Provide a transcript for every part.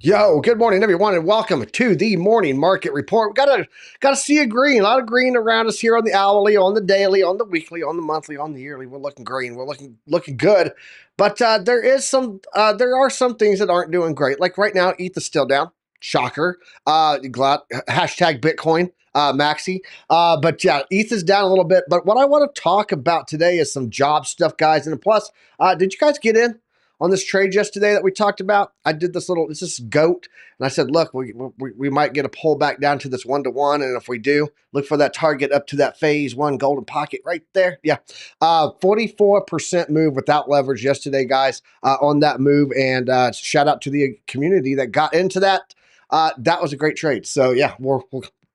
Yo, good morning, everyone, and welcome to the morning market report. We gotta see a green, a lot of green around us here on the hourly, on the daily, on the weekly, on the monthly, on the yearly. We're looking green. We're looking good, but there are some things that aren't doing great. Like right now, ETH is still down. Shocker. Hashtag Bitcoin. Maxi. But yeah, ETH is down a little bit. But what I want to talk about today is some job stuff, guys. And plus, did you guys get in on this trade yesterday that we talked about? I did this goat, and I said, look, we might get a pullback down to this 1-to-1, and if we do, look for that target up to that phase one golden pocket right there. Yeah, 44% move without leverage yesterday, guys, on that move, and shout out to the community that got into that. That was a great trade. So yeah, we're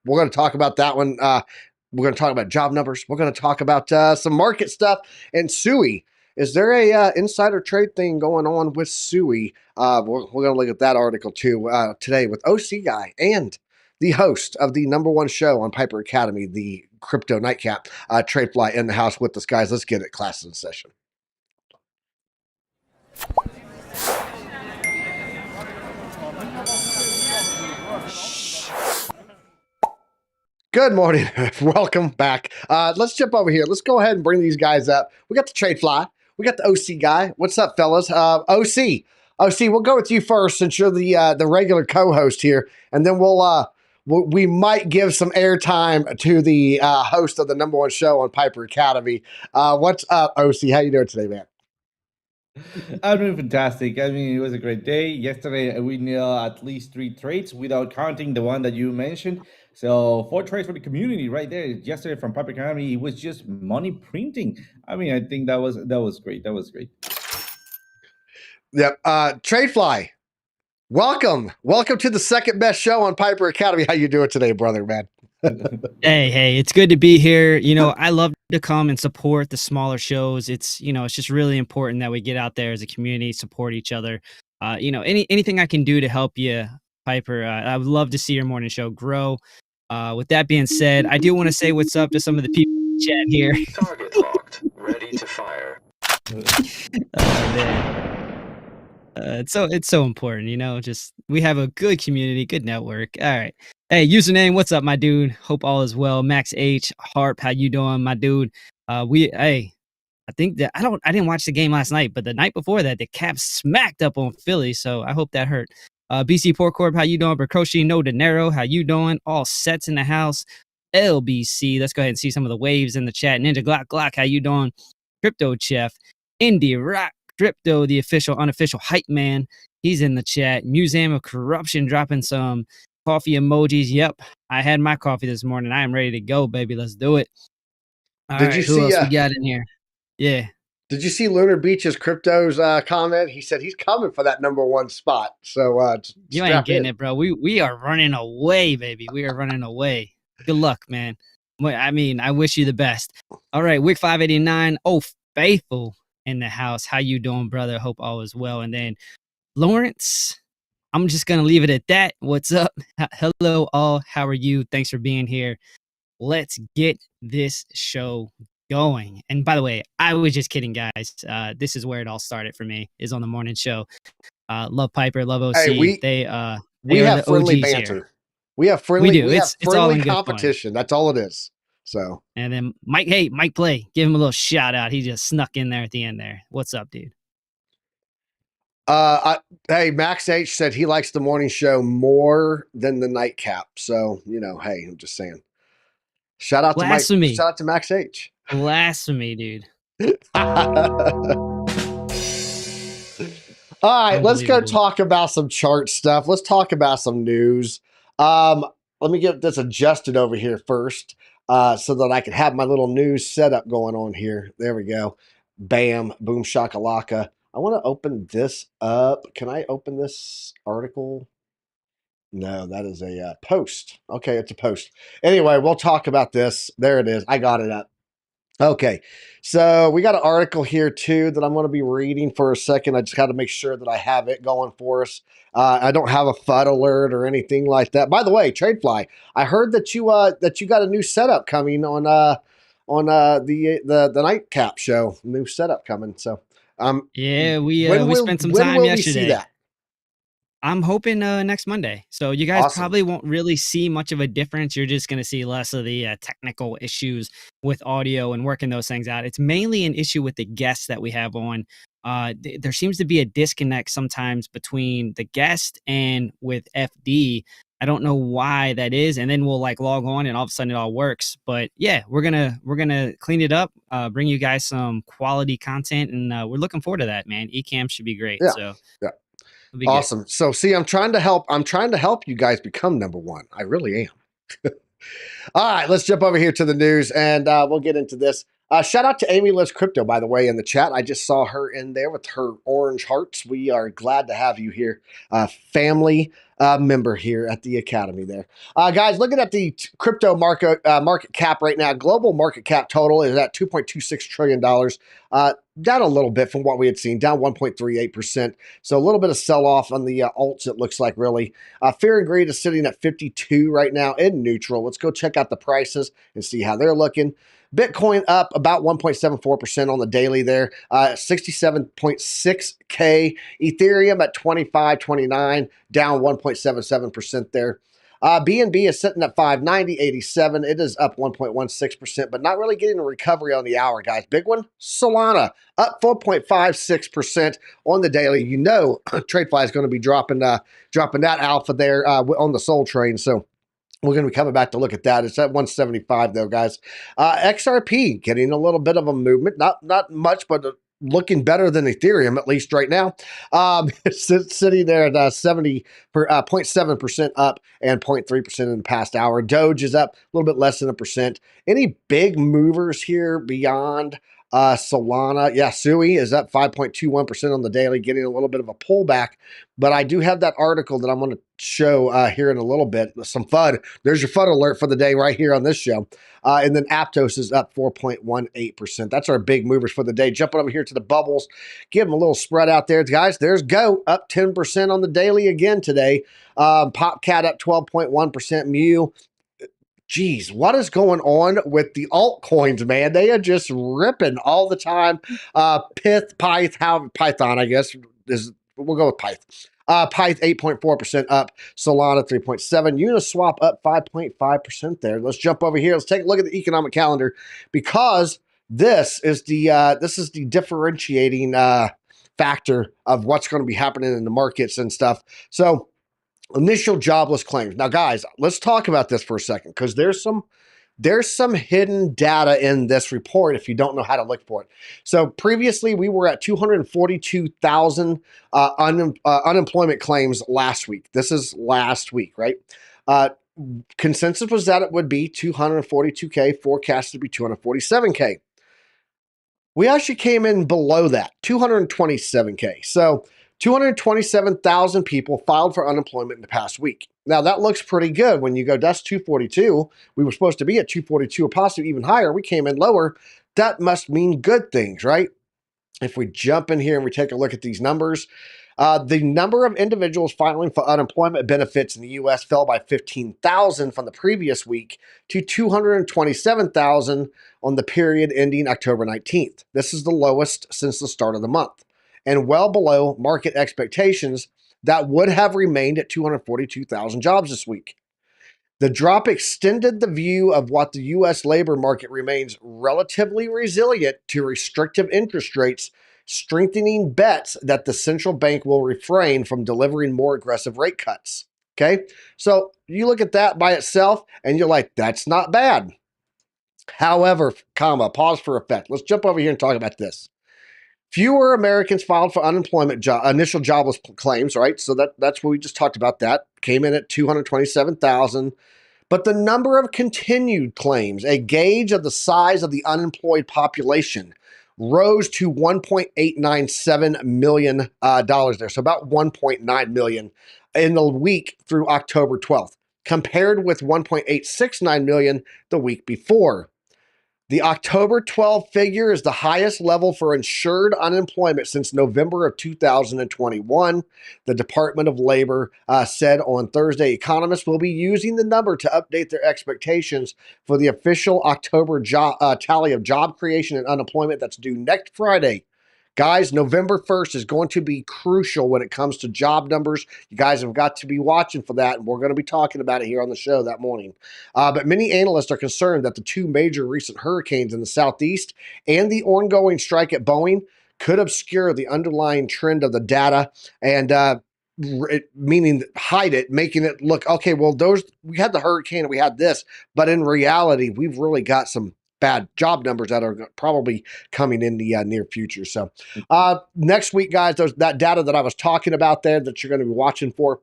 going to talk about that one. We're going to talk about job numbers. We're going to talk about some market stuff and SUI. Is there a insider trade thing going on with SUI? We're going to look at that article too today with OC Guy and the host of the #1 show on Piper Academy, the Crypto Nightcap, TradeFly, in the house with us, guys. Let's get it. Class in session. Good morning. Welcome back. Let's jump over here. Let's go ahead and bring these guys up. We got the TradeFly. We got the OC Guy. What's up, fellas? OC, we'll go with you first since you're the regular co-host here, and then we might give some airtime to the host of the #1 show on Piper Academy. What's up, OC? How you doing today, man? I'm doing fantastic. I mean, it was a great day. Yesterday, we nailed at least 3 trades without counting the one that you mentioned. So 4 trades for the community right there. Yesterday from Piper Academy, it was just money printing. I mean, I think that was great. That was great. Yep. TradeFly, welcome to the second best show on Piper Academy. How you doing today, brother, man? Hey, it's good to be here. I love to come and support the smaller shows. It's just really important that we get out there as a community, support each other. Anything I can do to help you, Piper. I would love to see your morning show grow. With that being said, I do want to say what's up to some of the people in the chat here. Target locked, ready to fire. It's so important, just we have a good community, good network. All right. Hey, username, what's up, my dude? Hope all is well. Max H, Harp, how you doing, my dude? I think that I didn't watch the game last night, but the night before that, the Caps smacked up on Philly, so I hope that hurt. BC Port Corp, how you doing? Berkoshi, No Dinero, how you doing? All sets in the house. LBC, let's go ahead and see some of the waves in the chat. Ninja Glock, how you doing? Crypto Chef, Indie Rock, Crypto, the unofficial hype man. He's in the chat. Museum of Corruption dropping some coffee emojis. Yep, I had my coffee this morning. I am ready to go, baby. Let's do it. Did you see who else we got in here? Yeah. Did you see Lunar Beach's Crypto's comment? He said he's coming for that #1 spot. So you ain't getting it, bro. We are running away, baby. We are running away. Good luck, man. I mean, I wish you the best. All right, Wick 589. Oh, faithful in the house. How you doing, brother? Hope all is well. And then Lawrence, I'm just gonna leave it at that. What's up? Hello, all. How are you? Thanks for being here. Let's get this show going. And by the way, I was just kidding, guys. This is where it all started for me, is on the morning show. Love Piper, love OC. Hey, we have friendly banter. Here. We have friendly. We do. It's friendly competition. That's all it is. So. And then Mike Play, give him a little shout out. He just snuck in there at the end there. What's up, dude? Hey, Max H said he likes the morning show more than the nightcap. So hey, I'm just saying. Shout out to Mike. Shout out to Max H. Blasphemy, dude. All right, let's go talk about some chart stuff. Let's talk about some news. Let me get this adjusted over here first, so that I can have my little news setup going on here. There we go. Bam, boom, shakalaka. I want to open this up. Can I open this article? No, that is a post. Okay, it's a post. Anyway, we'll talk about this. There it is. I got it up. Okay, so we got an article here too that I'm going to be reading for a second. I just got to make sure that I have it going for us. I don't have a FUD alert or anything like that. By the way, TradeFly, I heard that you got a new setup coming on the nightcap show. New setup coming. So yeah, we spent some time yesterday. We see that? I'm hoping next Monday. So you guys Awesome. probably won't really see much of a difference. You're just going to see less of the technical issues with audio and working those things out. It's mainly an issue with the guests that we have on. There seems to be a disconnect sometimes between the guest and with FD. I don't know why that is, and then we'll like log on and all of a sudden it all works. But yeah, we're gonna clean it up, bring you guys some quality content, and we're looking forward to that, man. Ecamm should be great. Yeah. So Yeah. it'll be good. Awesome. So see, I'm trying to help you guys become number one. I really am. All right, let's jump over here to the news and we'll get into this. Shout out to Amy Liz Crypto, by the way, in the chat. I just saw her in there with her orange hearts. We are glad to have you here, family member here at the Academy there. Guys, looking at the crypto market cap right now, global market cap total is at $2.26 trillion. Down a little bit from what we had seen, down 1.38%. So a little bit of sell-off on the alts, it looks like, really. Fear and greed is sitting at 52 right now in neutral. Let's go check out the prices and see how they're looking. Bitcoin up about 1.74% on the daily there, 67.6K. Ethereum at 25.29, down 1.77% there. BNB is sitting at 590.87. It is up 1.16%, but not really getting a recovery on the hour, guys. Big one, Solana, up 4.56% on the daily. You know, TradeFly is going to be dropping that alpha there on the Sol train, so we're going to be coming back to look at that. It's at 175 though, guys. XRP getting a little bit of a movement, not much, but looking better than Ethereum, at least right now. It's sitting there at 0.7% up and 0.3% in the past hour. Doge is up a little bit less than 1%. Any big movers here beyond Solana? Yeah, Sui is up 5.21% on the daily, getting a little bit of a pullback. But I do have that article that I'm going to show here in a little bit. Some FUD. There's your FUD alert for the day right here on this show. And then Aptos is up 4.18%. That's our big movers for the day. Jumping over here to the bubbles, give them a little spread out there, guys. There's Go up 10% on the daily again today. PopCat up 12.1%. Mew. Geez, what is going on with the altcoins, man? They are just ripping all the time. Python, I guess, we'll go with Pyth. Pyth 8.4% up, Solana 3.7%, Uniswap up 5.5% there. Let's jump over here. Let's take a look at the economic calendar, because this is the differentiating factor of what's going to be happening in the markets and stuff. So initial jobless claims. Now, guys, let's talk about this for a second, because there's some hidden data in this report if you don't know how to look for it. So previously, we were at 242,000 unemployment claims last week. This is last week, right? Consensus was that it would be 242K, forecasted to be 247K. We actually came in below that, 227K. So 227,000 people filed for unemployment in the past week. Now, that looks pretty good when you go, that's 242. We were supposed to be at 242 or possibly even higher. We came in lower. That must mean good things, right? If we jump in here and we take a look at these numbers, the number of individuals filing for unemployment benefits in the U.S. fell by 15,000 from the previous week to 227,000 on the period ending October 19th. This is the lowest since the start of the month, and well below market expectations that would have remained at 242,000 jobs this week. The drop extended the view of what the U.S. labor market remains relatively resilient to restrictive interest rates, strengthening bets that the central bank will refrain from delivering more aggressive rate cuts. Okay, so you look at that by itself and you're like, that's not bad. However, pause for effect. Let's jump over here and talk about this. Fewer Americans filed for unemployment initial jobless claims, right? So that's what we just talked about. That came in at 227,000. But the number of continued claims, a gauge of the size of the unemployed population, rose to $1.897 million there. So about 1.9 million in the week through October 12th, compared with 1.869 million the week before. The October 12 figure is the highest level for insured unemployment since November of 2021. The Department of Labor said on Thursday economists will be using the number to update their expectations for the official October tally of job creation and unemployment that's due next Friday. Guys, November 1st is going to be crucial when it comes to job numbers. You guys have got to be watching for that, and we're going to be talking about it here on the show that morning. But many analysts are concerned that the two major recent hurricanes in the Southeast and the ongoing strike at Boeing could obscure the underlying trend of the data and meaning hide it, making it look, okay, well, we had the hurricane and we had this, but in reality, we've really got some bad job numbers that are probably coming in the near future. So next week, guys, that data that I was talking about there that you're going to be watching for,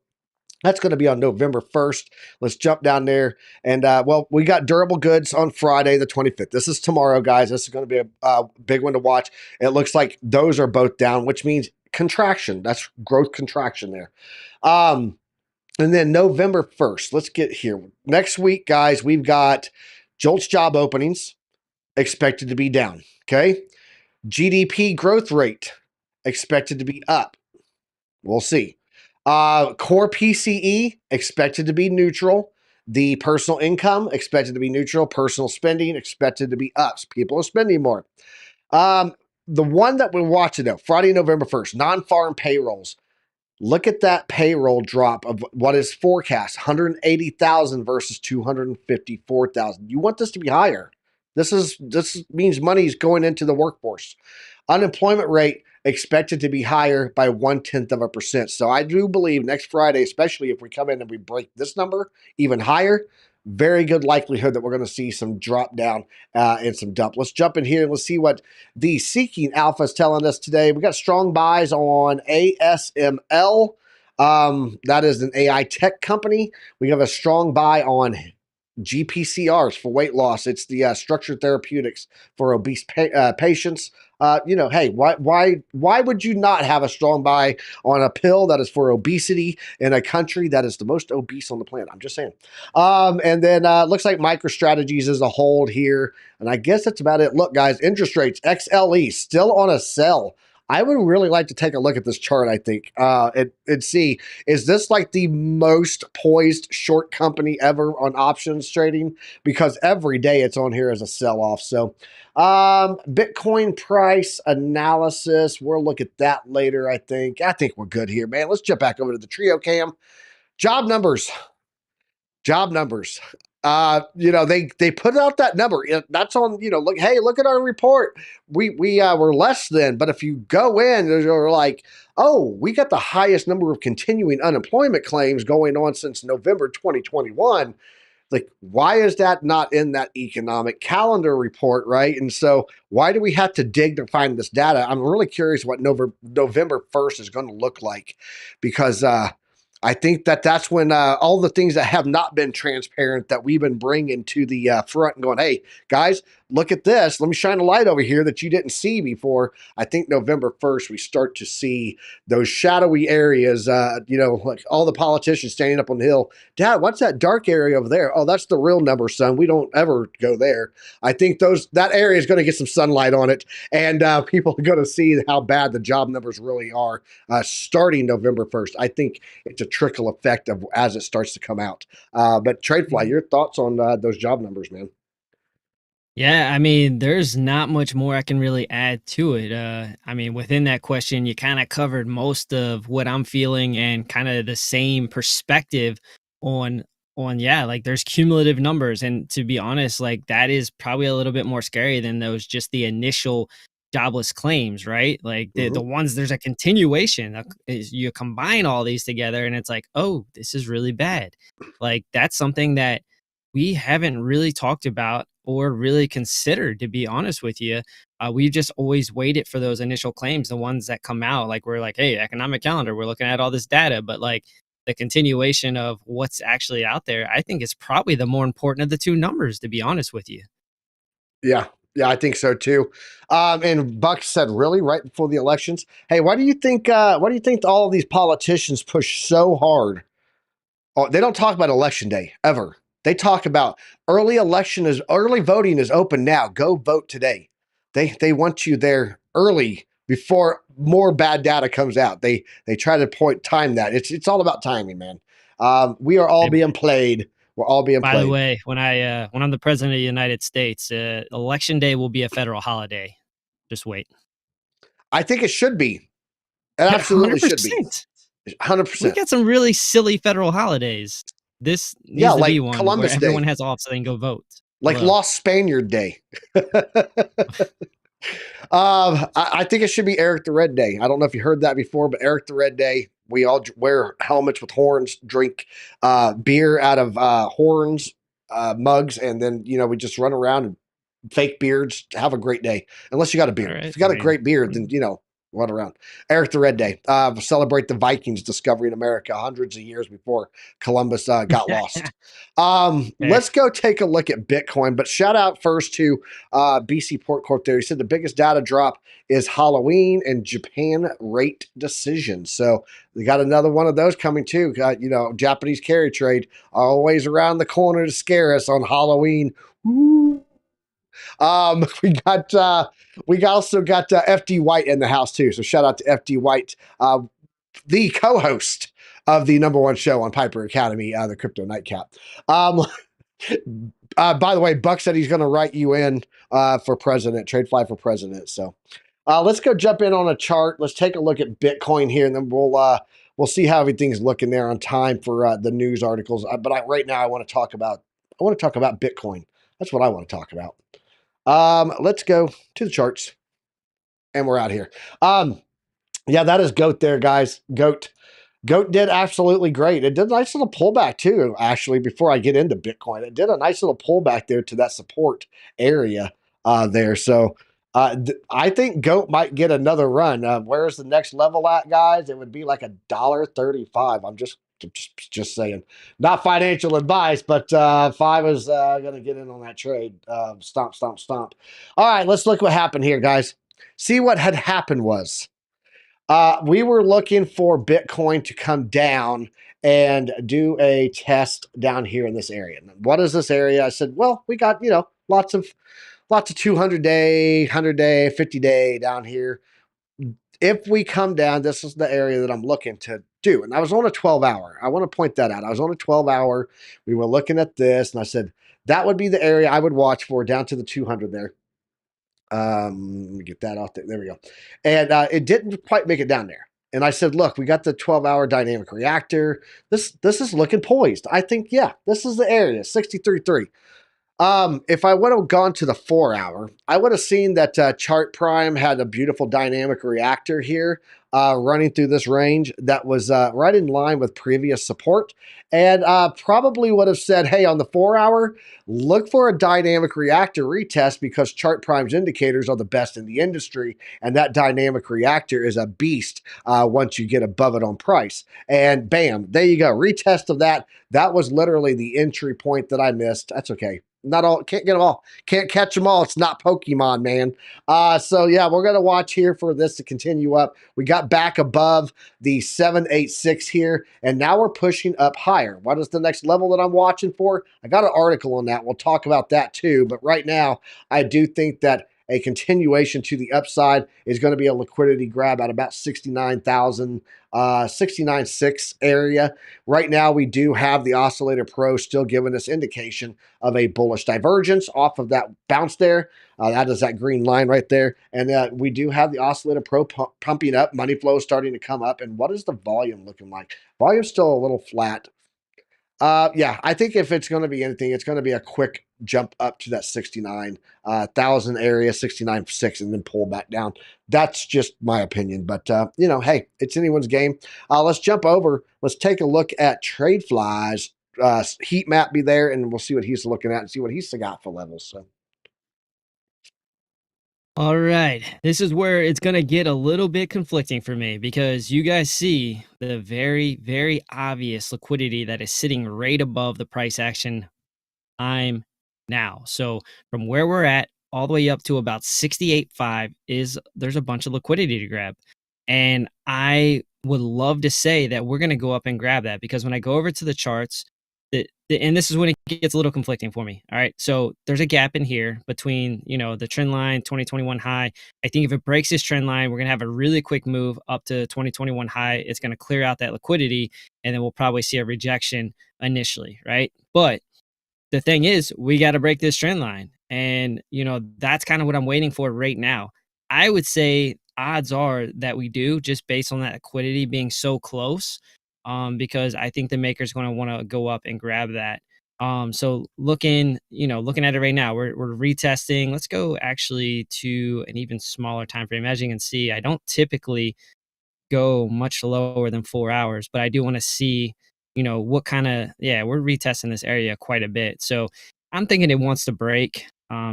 that's going to be on November 1st. Let's jump down there. And, well, we got durable goods on Friday, the 25th. This is tomorrow, guys. This is going to be a big one to watch. It looks like those are both down, which means contraction. That's growth contraction there. And then November 1st, let's get here. Next week, guys, we've got JOLTS job openings expected to be down. Okay. GDP growth rate expected to be up. We'll see. Core PCE expected to be neutral. The personal income expected to be neutral. Personal spending expected to be up. People are spending more. The one that we're watching though, Friday, November 1st, non-farm payrolls. Look at that payroll drop of what is forecast, 180,000 versus 254,000. You want this to be higher. This means money is going into the workforce. Unemployment rate expected to be higher by 0.1%. So I do believe next Friday, especially if we come in and we break this number even higher, very good likelihood that we're going to see some drop down and some dump. Let's jump in here and let's see what the Seeking Alpha is telling us today. We got strong buys on ASML. That is an AI tech company. We have a strong buy on GPCRs for weight loss. It's the structured therapeutics for obese patients. Hey, why would you not have a strong buy on a pill that is for obesity in a country that is the most obese on the planet? I'm just saying. And then looks like MicroStrategies is a hold here. And I guess that's about it. Look, guys, interest rates, XLE, still on a sell. I would really like to take a look at this chart, I think, and see, is this like the most poised short company ever on options trading? Because every day it's on here as a sell-off. So Bitcoin price analysis, we'll look at that later, I think. I think we're good here, man. Let's jump back over to the Trio Cam. Job numbers. They put out that number. That's on, look, hey, look at our report. We were less than, but if you go in, you're like, oh, we got the highest number of continuing unemployment claims going on since November 2021. Like, why is that not in that economic calendar report, right? And so why do we have to dig to find this data? I'm really curious what November 1st is going to look like, because I think that's when all the things that have not been transparent that we've been bringing to the front and going, hey, guys, look at this. Let me shine a light over here that you didn't see before. I think November 1st, we start to see those shadowy areas, like all the politicians standing up on the hill. Dad, what's that dark area over there? Oh, that's the real number, son. We don't ever go there. I think that area is going to get some sunlight on it, and people are going to see how bad the job numbers really are starting November 1st. I think it's a trickle effect of as it starts to come out. But TradeFly, your thoughts on those job numbers, man? Yeah, I mean, there's not much more I can really add to it. I mean, within that question, you kind of covered most of what I'm feeling and kind of the same perspective on like there's cumulative numbers. And to be honest, like that is probably a little bit more scary than those just the initial jobless claims, right? Like the ones there's a continuation. You combine all these together and it's like, oh, this is really bad. Like that's something that we haven't really talked about or really considered, to be honest with you. We just always waited for those initial claims, the ones that come out. Like we're like, hey, economic calendar, we're looking at all this data, but like the continuation of what's actually out there, I think is probably the more important of the two numbers, to be honest with you. Yeah, I think so too. And Buck said, really, right before the elections, hey, why do you think all of these politicians push so hard? Oh, they don't talk about election day ever. They talk about early voting is open now. Go vote today. They want you there early before more bad data comes out. They try to time that. It's all about timing, man. We are all being played. We're all being played. By the way, when I'm the president of the United States, election day will be a federal holiday. Just wait. I think it should be. It absolutely should be. 100%. 100%. We got some really silly federal holidays. This needs to be one Columbus where Day. everyone has off so they can go vote. Like Hello. Lost Spaniard Day. I think it should be Eric the Red Day. I don't know if you heard that before, but Eric the Red Day, we all wear helmets with horns, drink beer out of horns, mugs, and then, we just run around and fake beards, have a great day. Unless you got a beard. Right, If you got a great beard, then, run around. Eric the Red Day. Celebrate the Vikings discovering America hundreds of years before Columbus got lost. Let's go take a look at Bitcoin, but shout out first to BC Port Corp there. He said the biggest data drop is Halloween and Japan rate decisions. So we got another one of those coming too. Japanese carry trade always around the corner to scare us on Halloween. Woo. We also got FD White in the house too. So shout out to FD White, the co-host of the #1 show on Piper Academy, the Crypto Nightcap. By the way, Buck said he's going to write you in for president, TradeFly for president. So let's go jump in on a chart. Let's take a look at Bitcoin here, and then we'll see how everything's looking there on time for the news articles. But right now, I want to talk about Bitcoin. That's what I want to talk about. Let's go to the charts, and we're out here. Yeah, that is GOAT there, guys. GOAT did absolutely great. It did a nice little pullback too, actually, before I get into Bitcoin. It did a nice little pullback there to that support area there. So I think GOAT might get another run. Where's the next level at, guys? It would be like $1.35. I'm just saying. Not financial advice, but 5 is going to get in on that trade. Stomp, stomp, stomp. All right, let's look what happened here, guys. See what had happened was we were looking for Bitcoin to come down and do a test down here in this area. What is this area? I said, well, we got, lots of 200-day, 100-day, 50-day down here. If we come down, this is the area that I'm looking to do. And I was on a 12-hour. I want to point that out. I was on a 12-hour. We were looking at this, and I said, that would be the area I would watch for down to the 200 there. Let me get that off there. There we go. And it didn't quite make it down there. And I said, look, we got the 12-hour dynamic reactor. This is looking poised. I think, yeah, this is the area, 63.3. If I would have gone to the 4-hour, I would have seen that Chart Prime had a beautiful dynamic reactor here running through this range that was right in line with previous support, and probably would have said, hey, on the 4-hour, look for a dynamic reactor retest because Chart Prime's indicators are the best in the industry, and that dynamic reactor is a beast once you get above it on price. And bam, there you go, retest of that. That was literally the entry point that I missed. That's okay. Not all, can't get them all, can't catch them all. It's not Pokemon, man. So yeah, we're going to watch here for this to continue up. We got back above the 786 here, and now we're pushing up higher. What is the next level that I'm watching for? I got an article on that. We'll talk about that too. But right now, I do think that a continuation to the upside is going to be a liquidity grab at about 69,000, 69.6 area. Right now, we do have the Oscillator Pro still giving us indication of a bullish divergence off of that bounce there. That is that green line right there. And we do have the Oscillator Pro pumping up, money flow starting to come up. And what is the volume looking like? Volume's still a little flat. Yeah, I think if it's going to be anything, it's going to be a quick jump up to that 69,000 area, 69.6, and then pull back down. That's just my opinion. But, hey, it's anyone's game. Let's jump over. Let's take a look at TradeFly's heat map be there, and we'll see what he's looking at and see what he's got for levels. So. All right. This is where it's going to get a little bit conflicting for me because you guys see the very, very obvious liquidity that is sitting right above the price action time now. So from where we're at all the way up to about 68.5 there's a bunch of liquidity to grab. And I would love to say that we're going to go up and grab that because when I go over to the charts, and this is when it gets a little conflicting for me. All right. So there's a gap in here between, the trend line, 2021 high. I think if it breaks this trend line, we're going to have a really quick move up to 2021 high. It's going to clear out that liquidity, and then we'll probably see a rejection initially. Right. But the thing is, we got to break this trend line. And, that's kind of what I'm waiting for right now. I would say odds are that we do, just based on that liquidity being so close. Because I think the maker's going to want to go up and grab that. So looking at it right now, we're retesting. Let's go actually to an even smaller time frame. As you can see, I don't typically go much lower than 4 hours, but I do want to see, what kind of, we're retesting this area quite a bit. So I'm thinking it wants to break.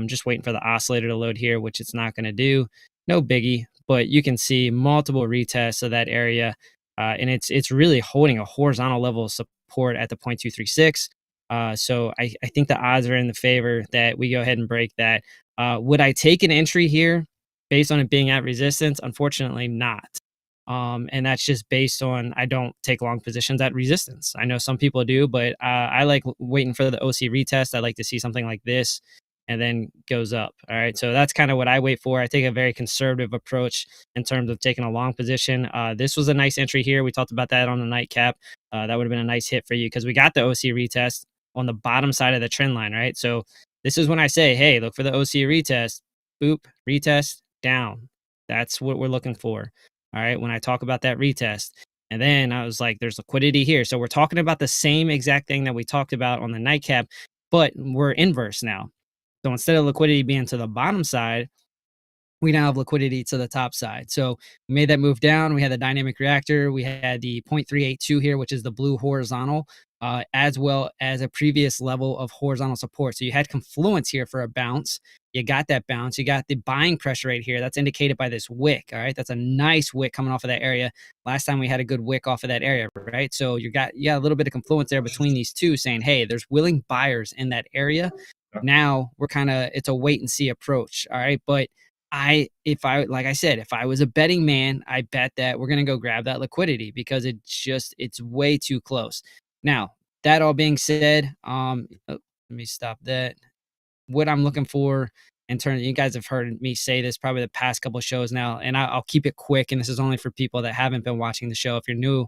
Just waiting for the oscillator to load here, which it's not going to do. No biggie, but you can see multiple retests of that area. And it's really holding a horizontal level of support at the 0.236. So I think the odds are in the favor that we go ahead and break that. Would I take an entry here based on it being at resistance? Unfortunately, not. And that's just based on I don't take long positions at resistance. I know some people do, but I like waiting for the OC retest. I like to see something like this and then goes up. All right. So that's kind of what I wait for. I take a very conservative approach in terms of taking a long position. This was a nice entry here. We talked about that on the nightcap. That would have been a nice hit for you because we got the OC retest on the bottom side of the trend line, right? So this is when I say, hey, look for the OC retest. Boop, retest, down. That's what we're looking for. All right. When I talk about that retest. And then I was like, there's liquidity here. So we're talking about the same exact thing that we talked about on the nightcap, but we're inverse now. So instead of liquidity being to the bottom side, we now have liquidity to the top side. So we made that move down. We had the dynamic reactor. We had the 0.382 here, which is the blue horizontal, as well as a previous level of horizontal support. So you had confluence here for a bounce. You got that bounce. You got the buying pressure right here. That's indicated by this wick. All right. That's a nice wick coming off of that area. Last time we had a good wick off of that area, right? So you got a little bit of confluence there between these two saying, hey, there's willing buyers in that area. Now we're it's a wait and see approach. All right. But if I was a betting man, I bet that we're going to go grab that liquidity because it's way too close. Now, that all being said, let me stop that. What I'm looking for in terms, you guys have heard me say this probably the past couple of shows now, and I'll keep it quick. And this is only for people that haven't been watching the show. If you're new,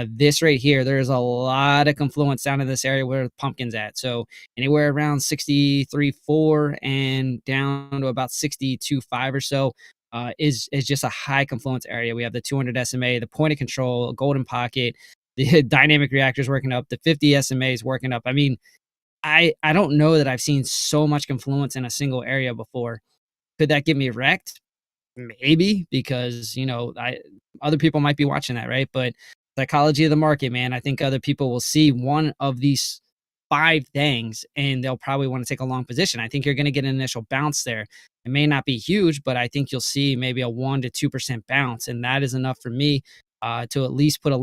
this right here, there's a lot of confluence down in this area where the pumpkin's at. So anywhere around 63.4 and down to about 62.5 or so is just a high confluence area. We have the 200 SMA, the point of control, golden pocket, the dynamic reactors working up, the 50 SMAs working up. I mean, I don't know that I've seen so much confluence in a single area before. Could that get me wrecked? Maybe, because other people might be watching that, right? But psychology of the market, man. I think other people will see one of these 5 things and they'll probably want to take a long position. I think you're going to get an initial bounce there. It may not be huge, but I think you'll see maybe a 1 to 2% bounce, and that is enough for me to at least put a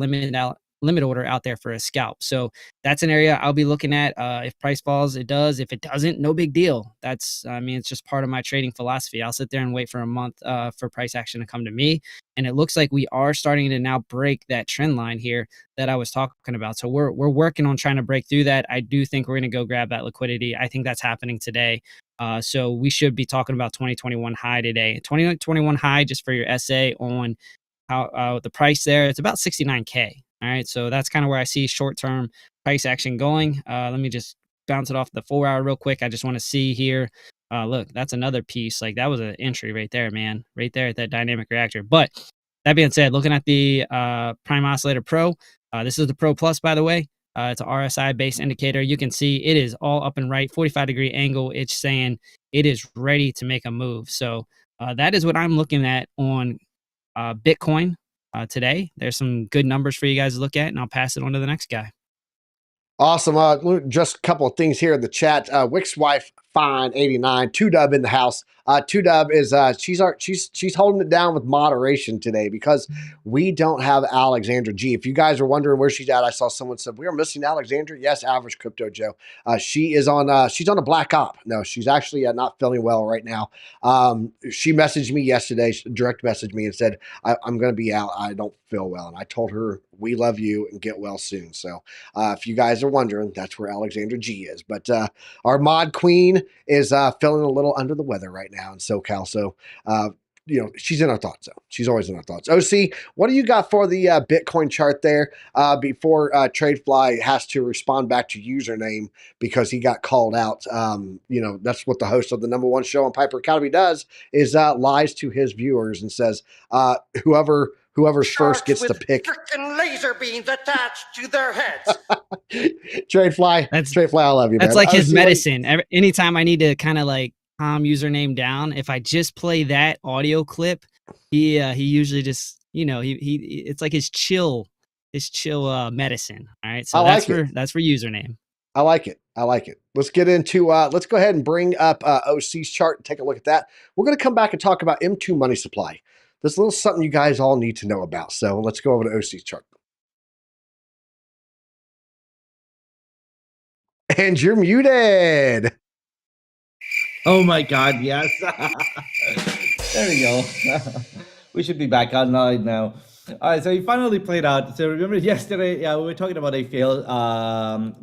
limit order out there for a scalp. So that's an area I'll be looking at. If price falls, it does. If it doesn't, no big deal. It's just part of my trading philosophy. I'll sit there and wait for a month for price action to come to me. And it looks like we are starting to now break that trend line here that I was talking about. So we're working on trying to break through that. I do think we're going to go grab that liquidity. I think that's happening today. So we should be talking about 2021 high today. 2021 high, just for your essay on how the price there, it's about 69K. All right, so that's kind of where I see short-term price action going. Let me just bounce it off the 4-hour real quick. I just want to see here. Look, that's another piece. Like, that was an entry right there, man. Right there at that dynamic reactor. But that being said, looking at the Prime Oscillator Pro, this is the Pro Plus, by the way. It's an RSI-based indicator. You can see it is all up and right, 45-degree angle. It's saying it is ready to make a move. So that is what I'm looking at on Bitcoin. Today. There's some good numbers for you guys to look at, and I'll pass it on to the next guy. Awesome. Just a couple of things here in the chat. Wick's wife, Fine 89, 2Dub in the house. 2Dub is she's holding it down with moderation today because we don't have Alexandra G. If you guys are wondering where she's at, I saw someone said we are missing Alexandra. Yes, Average Crypto Joe. She is on. She's on a black op. No, she's actually not feeling well right now. She messaged me yesterday. She direct messaged me and said I'm going to be out. I don't feel well, and I told her we love you and get well soon. So if you guys are wondering, that's where Alexandra G is. But our mod queen is feeling a little under the weather right now in SoCal. So she's in our thoughts, though. She's always in our thoughts. OC, what do you got for the Bitcoin chart there before TradeFly has to respond back to username because he got called out? That's what the host of the #1 show on Piper Academy does, is lies to his viewers and says whoever's first gets to pick. Freaking laser beams attached to their heads. TradeFly, I love you, That's man. like his OC, medicine. Anytime I need to kind of like calm username down, if I just play that audio clip, he usually just he it's like his chill medicine. All right, so that's for username. I like it. Let's get into let's go ahead and bring up OC's chart and take a look at that. We're going to come back and talk about M2 money supply. There's a little something you guys all need to know about. So let's go over to OC's chart. And you're muted. Oh my God, yes. There we go. We should be back online now. All right, so he finally played out. So remember yesterday, we were talking about a failed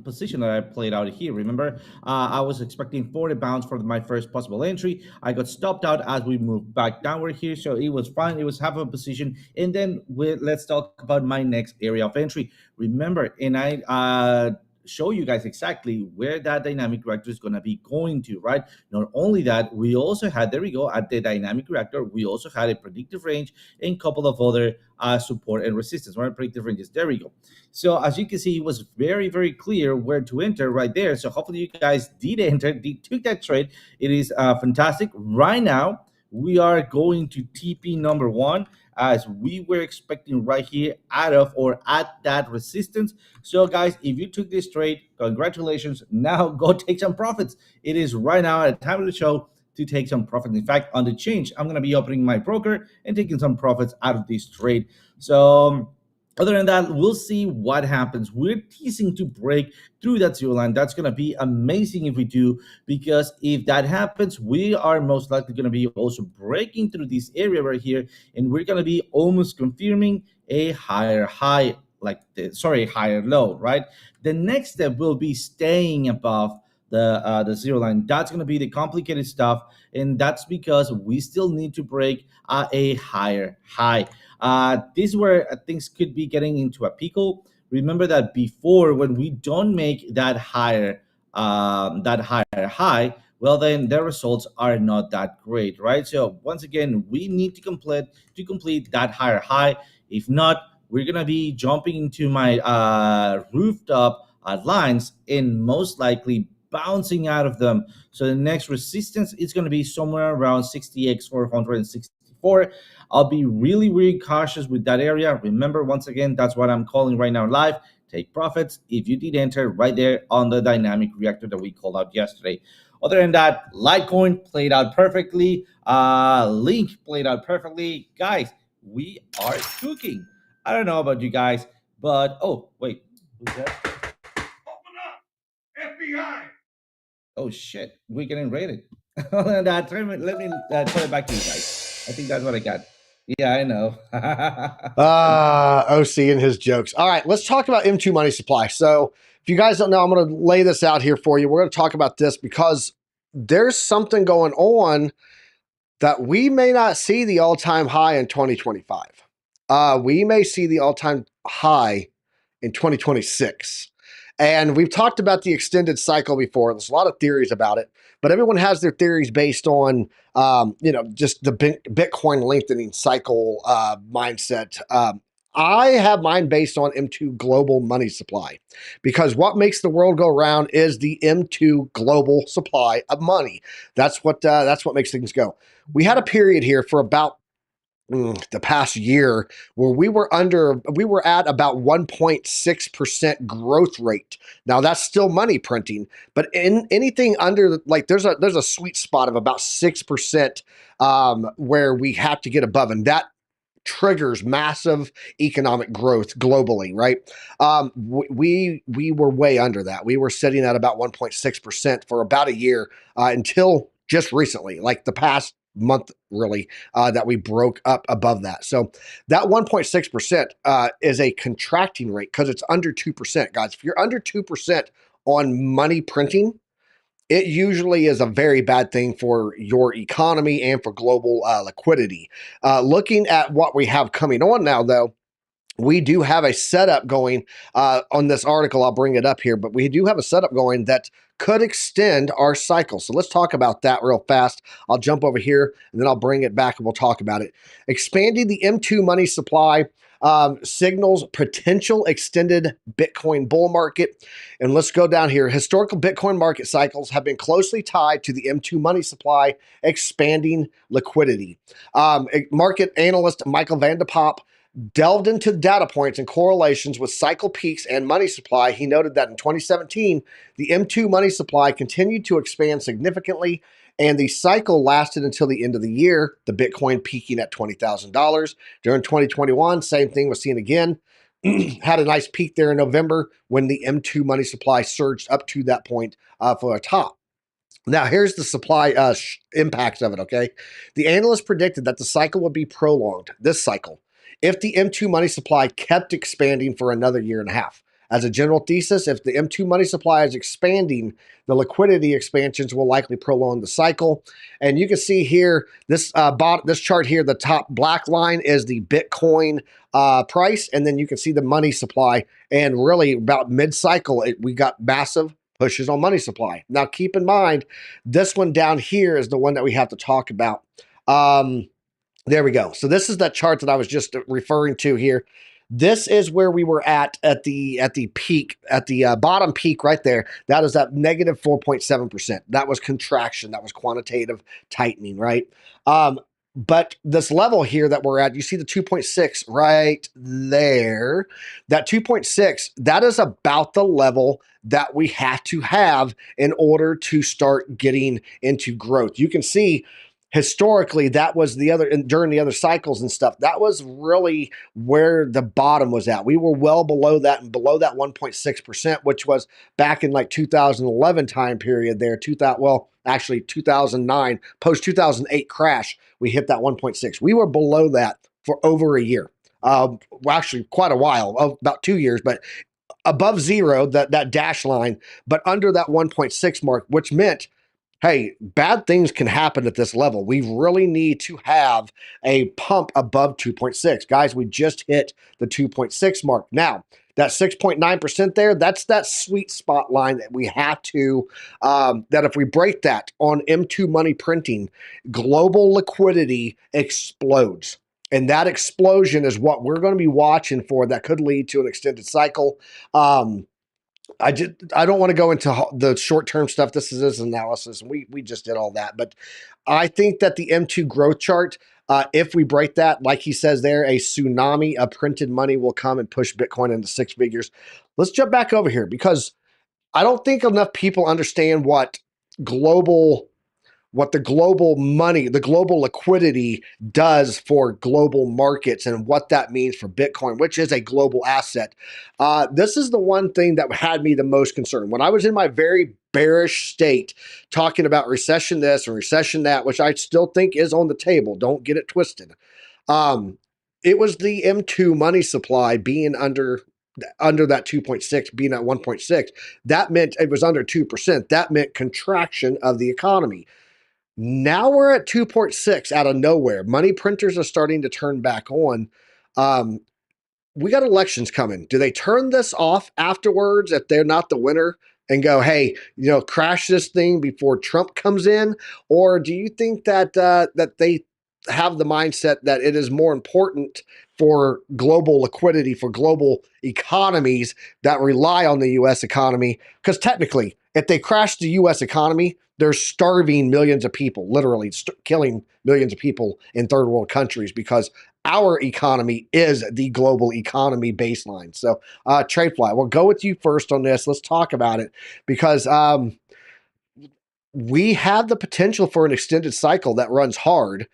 position that I played out here. Remember, I was expecting 40 bounce for my first possible entry. I got stopped out as we moved back downward here, so it was fine. It was half a position. And then let's talk about my next area of entry. Remember, and I show you guys exactly where that dynamic reactor is going to be going to, right? Not only that, we also had, there we go, at the dynamic reactor, we also had a predictive range and a couple of other support and resistance, right? Predictive ranges, there we go. So as you can see, it was very, very clear where to enter right there. So hopefully you guys did enter, took that trade. It is fantastic. Right now, we are going to TP number 1, as we were expecting right here at that resistance. So guys, if you took this trade, congratulations. Now go take some profits. It is right now at the time of the show to take some profits. In fact, on the change, I'm going to be opening my broker and taking some profits out of this trade. So other than that, we'll see what happens. We're teasing to break through that zero line. That's going to be amazing if we do, because if that happens, we are most likely going to be also breaking through this area right here, and we're going to be almost confirming a higher high, higher low, right? The next step will be staying above the zero line. That's going to be the complicated stuff, and that's because we still need to break a higher high. This is where things could be getting into a pickle. Remember that before, when we don't make that higher high, well, then the results are not that great, right? So once again, we need to complete that higher high. If not, we're gonna be jumping into my rooftop lines and most likely bouncing out of them. So the next resistance is going to be somewhere around 60x 464. I'll be really, really cautious with that area. Remember, once again, that's what I'm calling right now live. Take profits if you did enter right there on the dynamic reactor that we called out yesterday. Other than that, Litecoin played out perfectly. Link played out perfectly. Guys, we are cooking. I don't know about you guys, but oh, wait. Who's that? Open up! FBI! Oh shit, we're getting raided. Let me turn it back to you guys. I think that's what I got. Yeah, I know. OC and his jokes. All right, let's talk about M2 money supply. So if you guys don't know, I'm going to lay this out here for you. We're going to talk about this because there's something going on that we may not see the all-time high in 2025. We may see the all-time high in 2026. And we've talked about the extended cycle before. There's a lot of theories about it, but everyone has their theories based on, just the Bitcoin lengthening cycle mindset. I have mine based on M2 global money supply, because what makes the world go round is the M2 global supply of money. That's what makes things go. We had a period here for about the past year where we were at about 1.6% growth rate. Now that's still money printing, but in anything under, like, there's a sweet spot of about 6% where we have to get above, and that triggers massive economic growth globally, right? We were way under that. We were sitting at about 1.6% for about a year until just recently, like the past month, really, that we broke up above that. So that 1.6% is a contracting rate because it's under 2%, guys. If you're under 2% on money printing, it usually is a very bad thing for your economy and for global liquidity. Looking at what we have coming on now, though, we do have a setup going on this article. I'll bring it up here, but we do have a setup going that could extend our cycle. So let's talk about that real fast. I'll jump over here and then I'll bring it back and we'll talk about it. Expanding the M2 money supply signals potential extended Bitcoin bull market. And let's go down here. Historical Bitcoin market cycles have been closely tied to the M2 money supply expanding liquidity. Market analyst Michael Vanderpop delved into data points and correlations with cycle peaks and money supply. He noted that in 2017, the M2 money supply continued to expand significantly, and the cycle lasted until the end of the year, the Bitcoin peaking at $20,000. During 2021, same thing was seen again. Had a nice peak there in November when the M2 money supply surged up to that point for a top. Now, here's the supply impacts of it, okay? The analyst predicted that the cycle would be prolonged, this cycle, if the M2 money supply kept expanding for another year and a half. As a general thesis, if the M2 money supply is expanding, the liquidity expansions will likely prolong the cycle. And you can see here, this chart here, the top black line is the Bitcoin price, and then you can see the money supply. And really, about mid-cycle, we got massive pushes on money supply. Now, keep in mind, this one down here is the one that we have to talk about. There we go. So this is that chart that I was just referring to here. This is where we were at the peak, at the bottom peak right there. That is at negative 4.7%. That was contraction. That was quantitative tightening, right? But this level here that we're at, you see the 2.6 right there. That 2.6, that is about the level that we have to have in order to start getting into growth. You can see historically that was the other, during the other cycles and stuff, that was really where the bottom was at. We were well below that and below that 1.6%, which was back in like 2011 time period there, 2009, post 2008 crash, we hit that 1.6. We were below that for over a year. Well, actually quite a while, about 2 years, but above zero, that dash line, but under that 1.6 mark, which meant, hey, bad things can happen at this level. We really need to have a pump above 2.6. Guys, we just hit the 2.6 mark. Now, that 6.9% there, that's that sweet spot line that we have to, that if we break that on M2 money printing, global liquidity explodes. And that explosion is what we're going to be watching for. That could lead to an extended cycle. I don't want to go into the short-term stuff. This is his analysis, and we just did all that. But I think that the M2 growth chart, if we break that, like he says there, a tsunami of printed money will come and push Bitcoin into six figures. Let's jump back over here because I don't think enough people understand what the global money, the global liquidity does for global markets and what that means for Bitcoin, which is a global asset. This is the one thing that had me the most concerned. When I was in my very bearish state, talking about recession this and recession that, which I still think is on the table, don't get it twisted. It was the M2 money supply being under that 2.6, being at 1.6. That meant it was under 2%. That meant contraction of the economy. Now we're at 2.6 out of nowhere. Money printers are starting to turn back on. We got elections coming. Do they turn this off afterwards if they're not the winner and go, hey, crash this thing before Trump comes in? Or do you think that that they have the mindset that it is more important for global liquidity, for global economies that rely on the U.S. economy? Because technically, if they crash the U.S. economy, they're starving millions of people, literally killing millions of people in third world countries because our economy is the global economy baseline. So, Tradefly, we'll go with you first on this. Let's talk about it because we have the potential for an extended cycle that runs hard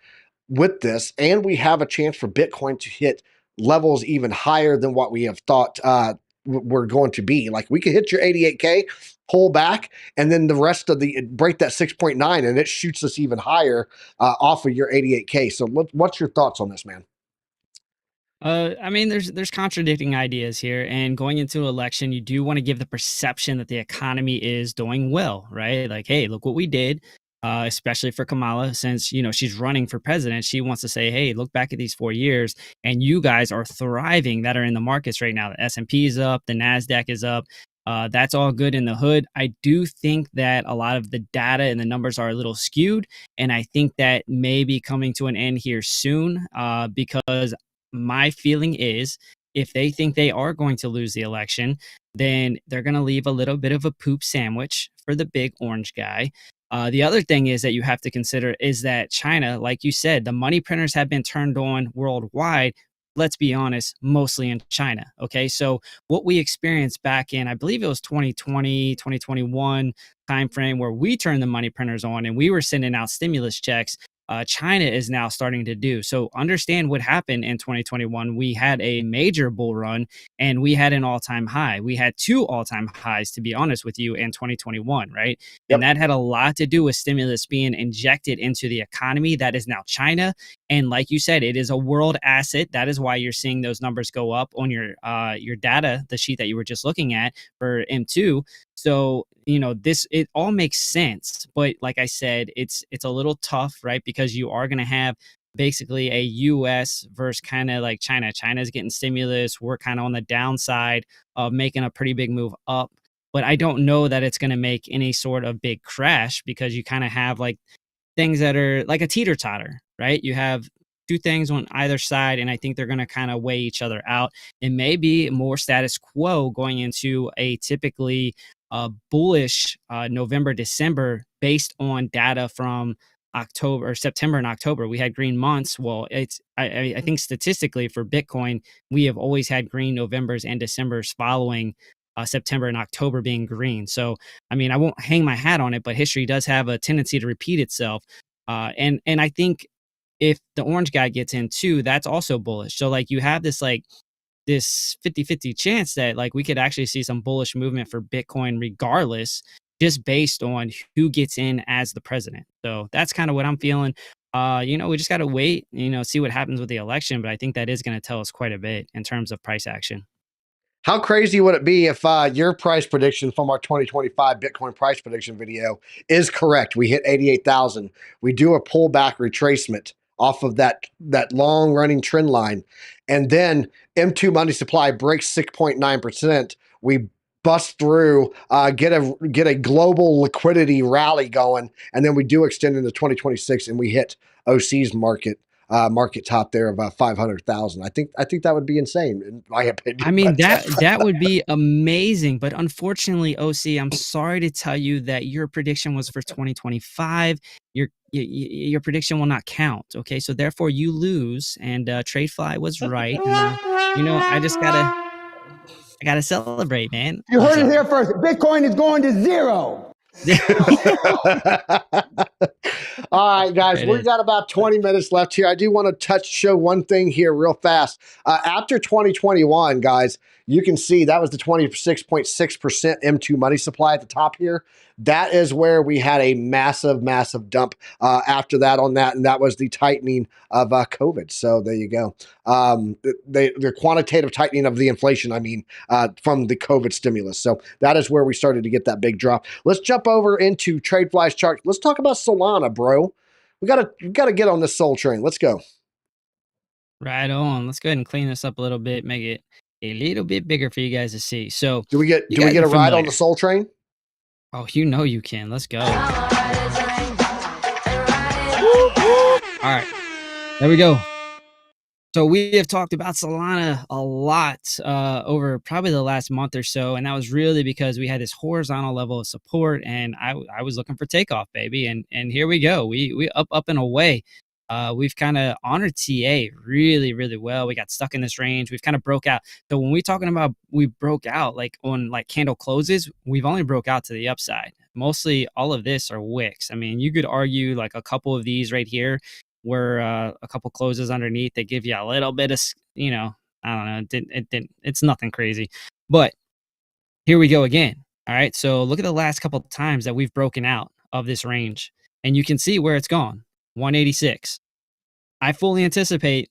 with this, and we have a chance for Bitcoin to hit levels even higher than what we have thought we're going to be. Like we could hit your 88K, pull back, and then the rest of break that 6.9 and it shoots us even higher off of your 88K. So what's your thoughts on this, man? I mean, there's contradicting ideas here, and going into election, you do want to give the perception that the economy is doing well, right? Like, hey, look what we did. Especially for Kamala, since she's running for president, she wants to say, "Hey, look back at these 4 years, and you guys are thriving that are in the markets right now. The S&P is up, the Nasdaq is up. That's all good in the hood." I do think that a lot of the data and the numbers are a little skewed, and I think that may be coming to an end here soon. Because my feeling is, if they think they are going to lose the election, then they're going to leave a little bit of a poop sandwich for the big orange guy. The other thing is that you have to consider is that China, like you said, the money printers have been turned on worldwide. Let's be honest, mostly in China. Okay. So what we experienced back in, I believe it was 2020, 2021 timeframe, where we turned the money printers on and we were sending out stimulus checks. China is now starting to do. So understand what happened in 2021. We had a major bull run and we had an all-time high. We had two all-time highs, to be honest with you, in 2021, right? Yep. And that had a lot to do with stimulus being injected into the economy. That is now China. And like you said, it is a world asset. That is why you're seeing those numbers go up on your data, the sheet that you were just looking at for M2. So, it all makes sense. But like I said, it's a little tough, right? Because you are going to have basically a US versus kind of like China. China's getting stimulus. We're kind of on the downside of making a pretty big move up. But I don't know that it's going to make any sort of big crash, because you kind of have like things that are like a teeter totter, right? You have two things on either side, and I think they're going to kind of weigh each other out. It may be more status quo going into a typically bullish November, December, based on data from October or September and October. We had green months. Well, I think statistically for Bitcoin, we have always had green Novembers and Decembers following September and October being green. So, I mean, I won't hang my hat on it, but history does have a tendency to repeat itself. And I think if the orange guy gets in too, that's also bullish. So like you have this 50-50 chance that like we could actually see some bullish movement for Bitcoin regardless, just based on who gets in as the president. So that's kind of what I'm feeling. We just got to wait, see what happens with the election. But I think that is going to tell us quite a bit in terms of price action. How crazy would it be if your price prediction from our 2025 Bitcoin price prediction video is correct? We hit 88,000. We do a pullback retracement off of that long running trend line, and then M2 money supply breaks 6.9%. We bust through, get a global liquidity rally going, and then we do extend into 2026, and we hit OC's market top there of 500,000. I think that would be insane, in my opinion. I mean, that would be amazing, but unfortunately, OC, I'm sorry to tell you that your prediction was for 2025. Your prediction will not count. Okay, so therefore you lose, and TradeFly was right. And, I gotta celebrate, man. You heard it here first. Bitcoin is going to zero. All right, guys, we've got about 20 minutes left here. I do want to show one thing here real fast. After 2021, guys, you can see that was the 26.6% M2 money supply at the top here. That is where we had a massive, massive dump after that on that, and that was the tightening of COVID. So there you go. The quantitative tightening of the inflation, from the COVID stimulus. So that is where we started to get that big drop. Let's jump over into TradeFly's chart. Let's talk about Solana, bro. We gotta get on this Sol train. Let's go. Right on. Let's go ahead and clean this up a little bit, make it a little bit bigger for you guys to see. So do we get a ride on the Sol train? Oh, you can. Let's go. All right, there we go. So we have talked about Solana a lot over probably the last month or so, and that was really because we had this horizontal level of support, and I was looking for takeoff, baby, and here we go. We up and away. We've kind of honored TA really, really well. We got stuck in this range. We've kind of broke out. So when we're talking about we broke out, like on like candle closes, we've only broke out to the upside. Mostly all of this are wicks. I mean, you could argue like a couple of these right here were a couple closes underneath. They give you a little bit of, I don't know. It's nothing crazy. But here we go again. All right. So look at the last couple of times that we've broken out of this range. And you can see where it's gone. 186. I fully anticipate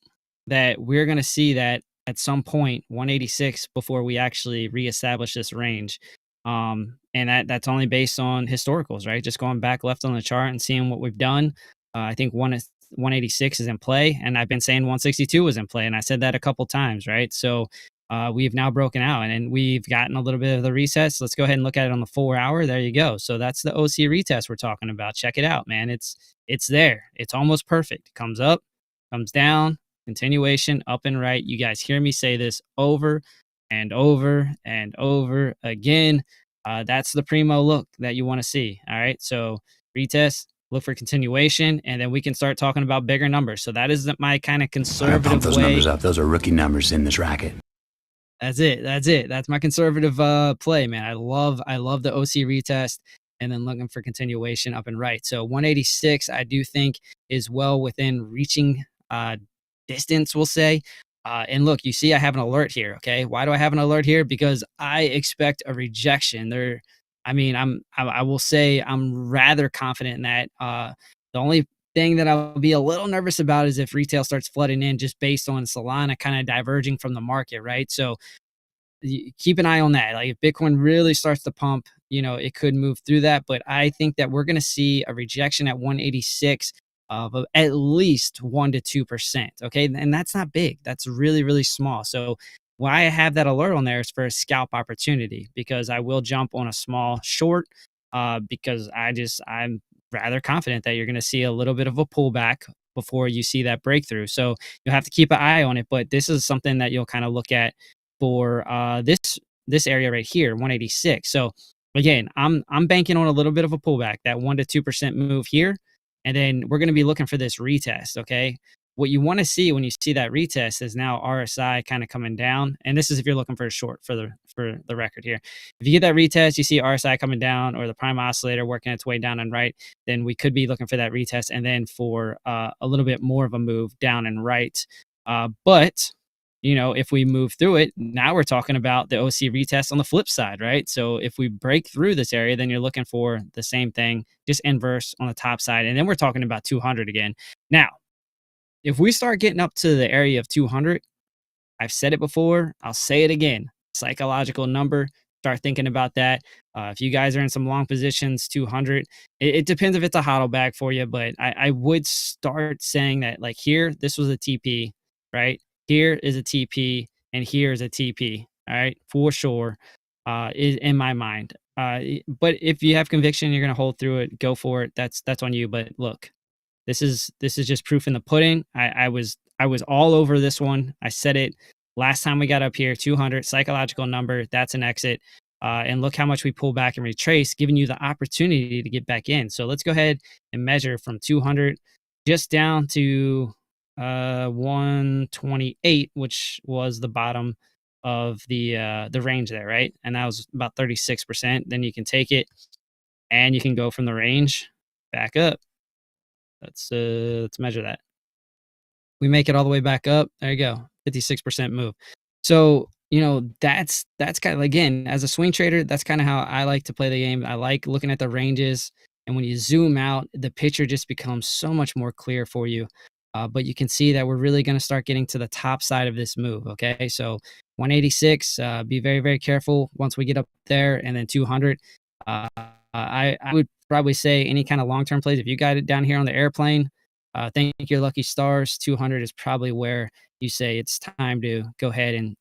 that we're going to see that at some point 186 before we actually reestablish this range. And that's only based on historicals, right? Just going back left on the chart and seeing what we've done. I think 186 is in play, and I've been saying 162 was in play, and I said that a couple times, right? So we've now broken out, and we've gotten a little bit of the resets. Let's go ahead and look at it on the 4 hour. There you go. So that's the OC retest we're talking about. Check it out, man. It's there. It's almost perfect. It comes up, comes down, continuation, up and right. You guys hear me say this over and over and over again. That's the primo look that you want to see. All right. So retest, look for continuation, and then we can start talking about bigger numbers. So that is my kind of conservative pump those way. numbers up. Those are rookie numbers in this racket. That's it. That's my conservative play, man. I love the OC retest and then looking for continuation up and right. So 186, I do think is well within reaching distance, we'll say. And look, you see I have an alert here, okay? Why do I have an alert here? Because I expect a rejection. I will say I'm rather confident in that. The only thing that I'll be a little nervous about is if retail starts flooding in just based on Solana kind of diverging from the market, right? So keep an eye on that. Like if Bitcoin really starts to pump, it could move through that. But I think that we're going to see a rejection at 186 of at least 1 to 2%. Okay. And that's not big. That's really, really small. So why I have that alert on there is for a scalp opportunity, because I will jump on a small short because I'm rather confident that you're going to see a little bit of a pullback before you see that breakthrough. So you'll have to keep an eye on it. But this is something that you'll kind of look at for this area right here, 186. So again, I'm banking on a little bit of a pullback, that 1 to 2% move here. And then we're going to be looking for this retest, okay? What you want to see when you see that retest is now RSI kind of coming down. And this is if you're looking for a short for the record here. If you get that retest, you see RSI coming down or the prime oscillator working its way down and right, then we could be looking for that retest and then for a little bit more of a move down and right. But if we move through it, now we're talking about the OC retest on the flip side, right? So if we break through this area, then you're looking for the same thing, just inverse on the top side. And then we're talking about 200 again. Now, if we start getting up to the area of 200, I've said it before, I'll say it again, psychological number, start thinking about that. If you guys are in some long positions, 200, it depends if it's a hodl bag for you, but I would start saying that like here, this was a TP, right? Here is a TP and here is a TP, all right, for sure, is in my mind. But if you have conviction, you're going to hold through it, go for it. That's on you. But look, this is just proof in the pudding. I was all over this one. I said it last time we got up here, 200 psychological number. That's an exit. And look how much we pull back and retrace, giving you the opportunity to get back in. So let's go ahead and measure from 200 just down to 128, which was the bottom of the range there, right? And that was about 36%. Then you can take it and you can go from the range back up. Let's measure that. We make it all the way back up. There you go. 56% move. So, that's kind of, again, as a swing trader, that's kind of how I like to play the game. I like looking at the ranges. And when you zoom out, the picture just becomes so much more clear for you. But you can see that we're really going to start getting to the top side of this move. Okay. So 186, be very, very careful once we get up there, and then 200. I would probably say any kind of long-term plays, if you got it down here on the airplane, thank your lucky stars, 200 is probably where you say it's time to go ahead and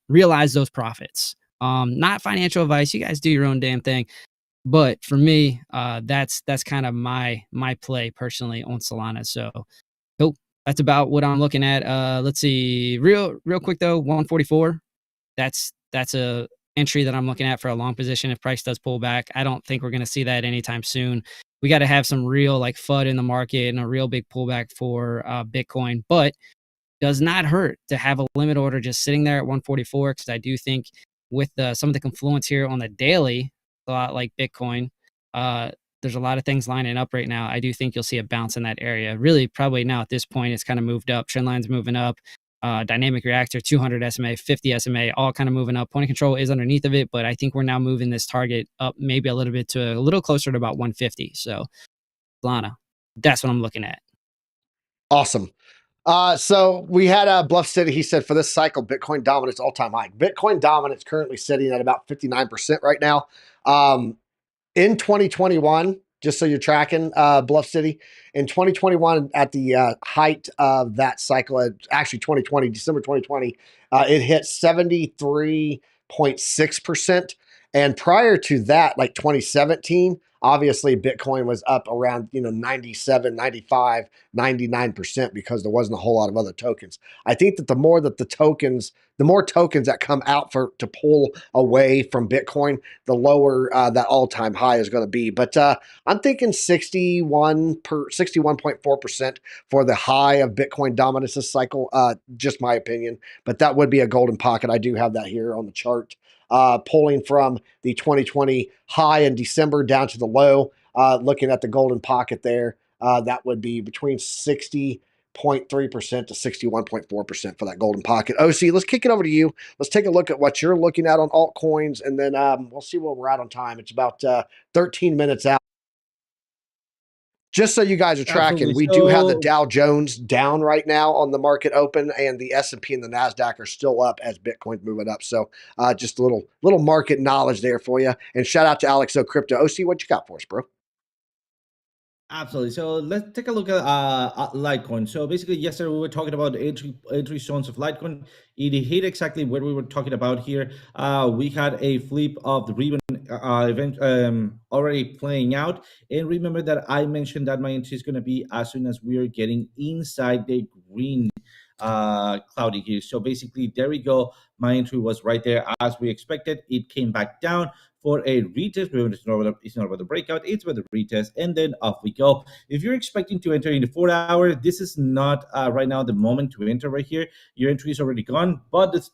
realize those profits. Not financial advice. You guys do your own damn thing. But for me, that's kind of my play personally on Solana. So cool. That's about what I'm looking at. Let's see, real quick though, 144. That's a entry that I'm looking at for a long position if price does pull back. I don't think we're going to see that anytime soon. We got to have some real like FUD in the market and a real big pullback for Bitcoin, but does not hurt to have a limit order just sitting there at 144, because I do think with some of the confluence here on the daily, a lot like Bitcoin, there's a lot of things lining up right now. I do think you'll see a bounce in that area. Really, probably now at this point, it's kind of moved up. Trend line's moving up. Dynamic reactor, 200 SMA, 50 SMA, all kind of moving up. Point of control is underneath of it, but I think we're now moving this target up maybe a little bit to a little closer to about 150. So, Solana, that's what I'm looking at. Awesome. So we had Bluff City. He said for this cycle, Bitcoin dominance all-time high. Bitcoin dominance currently sitting at about 59% right now. In 2021, just so you're tracking, Bluff City, in 2021, at the height of that cycle, actually 2020, December 2020, it hit 73.6%. And prior to that, like 2017, obviously Bitcoin was up around 97, 95, 99% because there wasn't a whole lot of other tokens. I think that the more tokens that come out to pull away from Bitcoin, the lower that all-time high is going to be. But I'm thinking 61.4% for the high of Bitcoin dominance this cycle. Just my opinion, but that would be a golden pocket. I do have that here on the chart. Pulling from the 2020 high in December down to the low, looking at the golden pocket there, that would be between 60.3% to 61.4% for that golden pocket. OC, let's kick it over to you. Let's take a look at what you're looking at on altcoins, and then we'll see where we're at on time. It's about 13 minutes out. Just so you guys are tracking, Absolutely. we do have the So- Dow Jones down right now on the market open, and the S&P and the NASDAQ are still up as Bitcoin's moving up. So just a little market knowledge there for you. And shout out to Alex O Crypto. OC, what you got for us, bro? Absolutely. So let's take a look at Litecoin. So basically, yesterday we were talking about entry zones of Litecoin. It hit exactly what we were talking about here. We had a flip of the ribbon event already playing out. And remember that I mentioned that my entry is going to be as soon as we are getting inside the green cloudy here. So basically, there we go. My entry was right there as we expected. It came back down for a retest. Remember, it's not about the breakout, it's about the retest, and then off we go. If you're expecting to enter in the 4 hour, this is not right now the moment to enter right here. Your entry is already gone, but this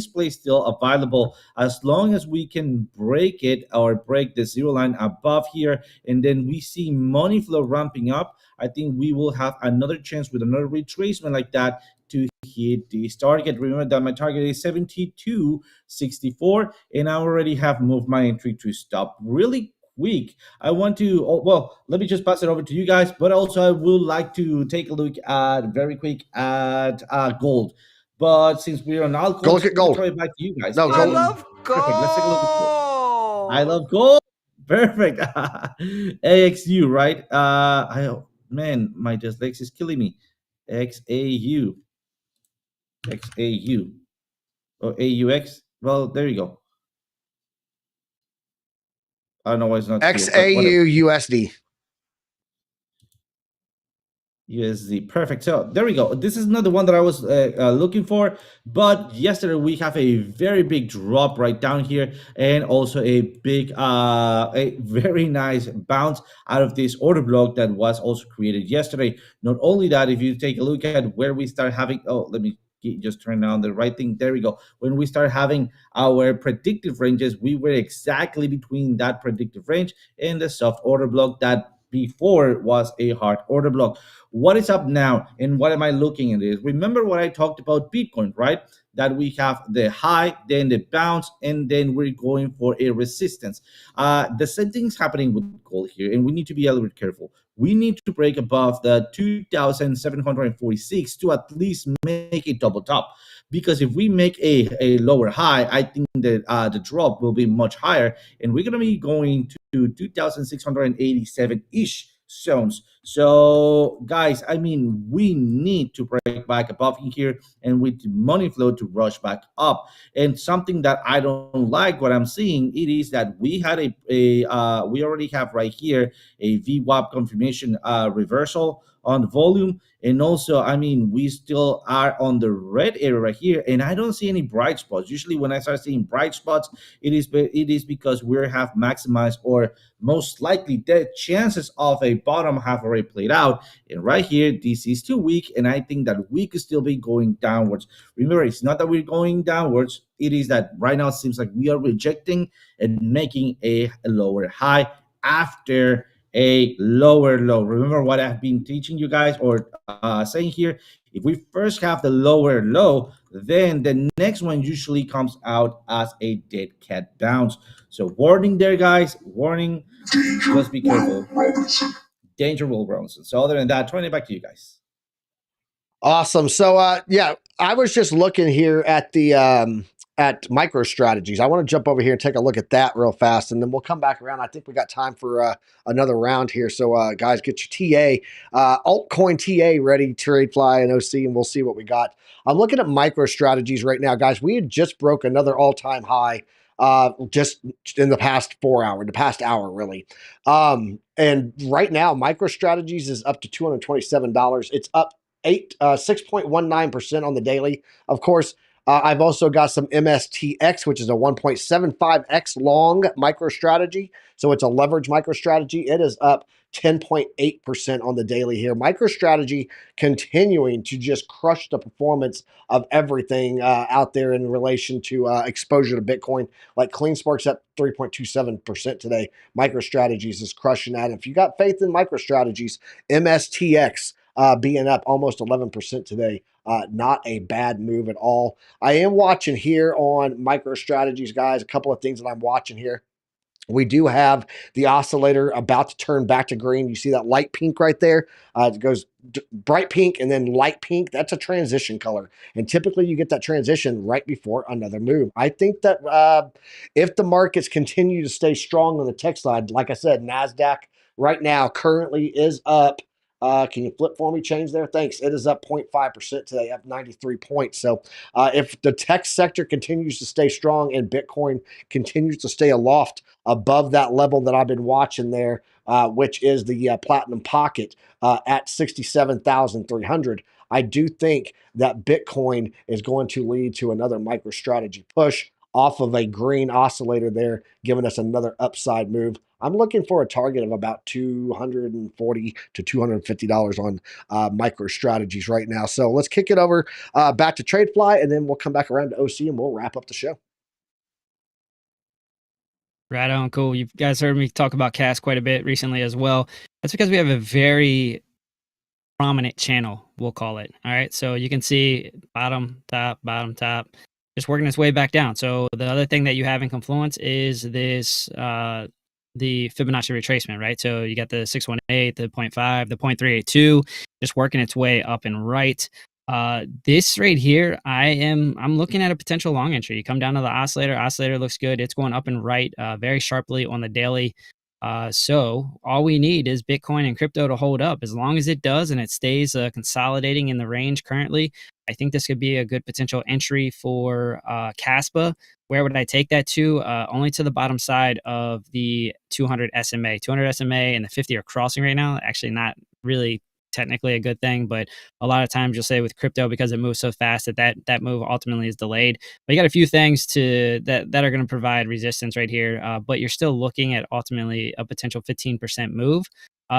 play is still available as long as we can break it or break the zero line above here, and then we see money flow ramping up. I think we will have another chance with another retracement like that to hit this target. Remember that my target is 72.64, and I already have moved my entry to stop really quick. I want to, let me just pass it over to you guys, but also I would like to take a look at very quick at gold. But since we're on altcoins, Go look at gold. I'll throw it back to you guys. No, I gold. love gold. Perfect. Let's take a look at gold. I love gold. Perfect. AXU, right? Man, my dyslexia is killing me. XAU. XAU or AUX. Well, there you go. I don't know why it's not XAU USD. USD. Perfect. So there we go. This is not the one that I was looking for, but yesterday we have a very big drop right down here, and also a big, a very nice bounce out of this order block that was also created yesterday. Not only that, if you take a look at where we start having, let me just turn on the right thing. There we go. When we start having our predictive ranges, we were exactly between that predictive range and the soft order block that before was a hard order block. What is up now, and what am I looking at this? Remember what I talked about Bitcoin, right? That we have the high, then the bounce, and then we're going for a resistance. The same thing's happening with gold here, and we need to be a little bit careful. We need to break above the 2,746 to at least make a double top. Because if we make a lower high, I think that the drop will be much higher, and we're going to be going to 2,687-ish zones. So guys, I mean, we need to break back above in here, and with the money flow to rush back up. And something that I don't like what I'm seeing, it is that we had we already have right here a VWAP confirmation reversal on the volume. And also, I mean, we still are on the red area right here, and I don't see any bright spots. Usually when I start seeing bright spots, it is because we have maximized, or most likely the chances of a bottom have already played out. And right here, this is too weak, and I think that we could still be going downwards. Remember, it's not that we're going downwards. It is that right now it seems like we are rejecting and making a lower high after a lower low. Remember what I've been teaching you guys, or saying here, if we first have the lower low, then the next one usually comes out as a dead cat bounce. So warning there, guys, warning. Just be careful. Danger, Will Robinson. So other than that, turning it back to you guys. Awesome. So yeah, I was just looking here at the at MicroStrategies. I want to jump over here and take a look at that real fast, and then we'll come back around. I think we got time for another round here. So guys, get your TA altcoin TA ready, TradeFly and OC, and we'll see what we got. I'm looking at MicroStrategies right now, guys. We had just broke another all-time high just in the past the past hour really. And right now MicroStrategies is up to $227. It's up 6.19% on the daily. Of course, I've also got some MSTX, which is a 1.75x long MicroStrategy. So it's a leverage MicroStrategy. It is up 10.8% on the daily here. MicroStrategy continuing to just crush the performance of everything out there in relation to exposure to Bitcoin. Like CleanSpark's up 3.27% today. MicroStrategies is crushing that. If you got faith in MicroStrategies, MSTX being up almost 11% today. Not a bad move at all. I am watching here on MicroStrategies, guys. A couple of things that I'm watching here. We do have the oscillator about to turn back to green. You see that light pink right there? It goes bright pink and then light pink. That's a transition color. And typically you get that transition right before another move. I think that if the markets continue to stay strong on the tech side, like I said, NASDAQ right now currently is up. Can you flip for me? Change there? Thanks. It is up 0.5% today, up 93 points. So if the tech sector continues to stay strong and Bitcoin continues to stay aloft above that level that I've been watching there, which is the platinum pocket at 67,300, I do think that Bitcoin is going to lead to another MicroStrategy push off of a green oscillator there, giving us another upside move. I'm looking for a target of about $240 to $250 on MicroStrategies right now. So let's kick it over back to TradeFly, and then we'll come back around to OC and we'll wrap up the show. Right on, cool. You guys heard me talk about CAS quite a bit recently as well. That's because we have a very prominent channel, we'll call it. All right, so you can see bottom, top, just working its way back down. So the other thing that you have in Confluence is this the Fibonacci retracement, right? So you got the 618, the 0.5, the 0.382, just working its way up and right. This right here, I'm looking at a potential long entry. You come down to the oscillator looks good. It's going up and right very sharply on the daily. So all we need is Bitcoin and crypto to hold up. As long as it does and it stays consolidating in the range currently, I think this could be a good potential entry for Kaspa. Where would I take that to? Only to the bottom side of the 200 SMA. 200 SMA and the 50 are crossing right now. Actually, not really technically a good thing, but a lot of times you'll say with crypto, because it moves so fast that move ultimately is delayed. But you got a few things that are going to provide resistance right here, but you're still looking at ultimately a potential 15% move.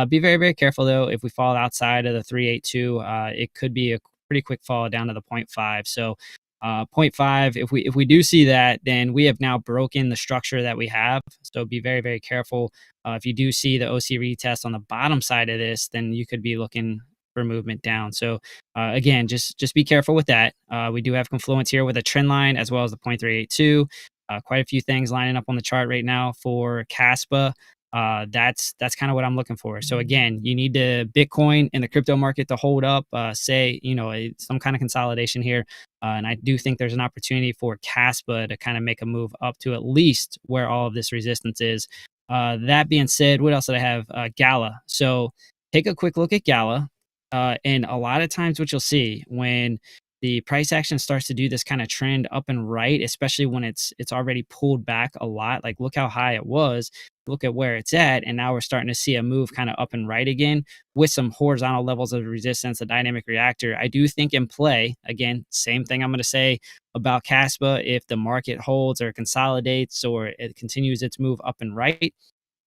Be very, very careful though. If we fall outside of the 382, it could be a pretty quick fall down to the 0.5. So 0.5, if we do see that, then we have now broken the structure that we have. So be very, very careful. If you do see the OC retest on the bottom side of this, then you could be looking for movement down. So again, just be careful with that. We do have Confluence here with a trend line as well as the 0.382. Quite a few things lining up on the chart right now for Kaspa. That's kind of what I'm looking for. So again, you need the Bitcoin and the crypto market to hold up, some kind of consolidation here. And I do think there's an opportunity for Kaspa to kind of make a move up to at least where all of this resistance is. That being said, what else did I have? Gala. So take a quick look at Gala. And a lot of times what you'll see when the price action starts to do this kind of trend up and right, especially when it's already pulled back a lot, like look how high it was, look at where it's at, and now we're starting to see a move kind of up and right again with some horizontal levels of resistance, a dynamic reactor. I do think in play, again, same thing I'm going to say about Kaspa, if the market holds or consolidates or it continues its move up and right,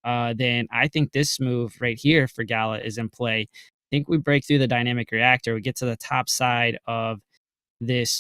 then I think this move right here for Gala is in play. I think we break through the dynamic reactor, we get to the top side of this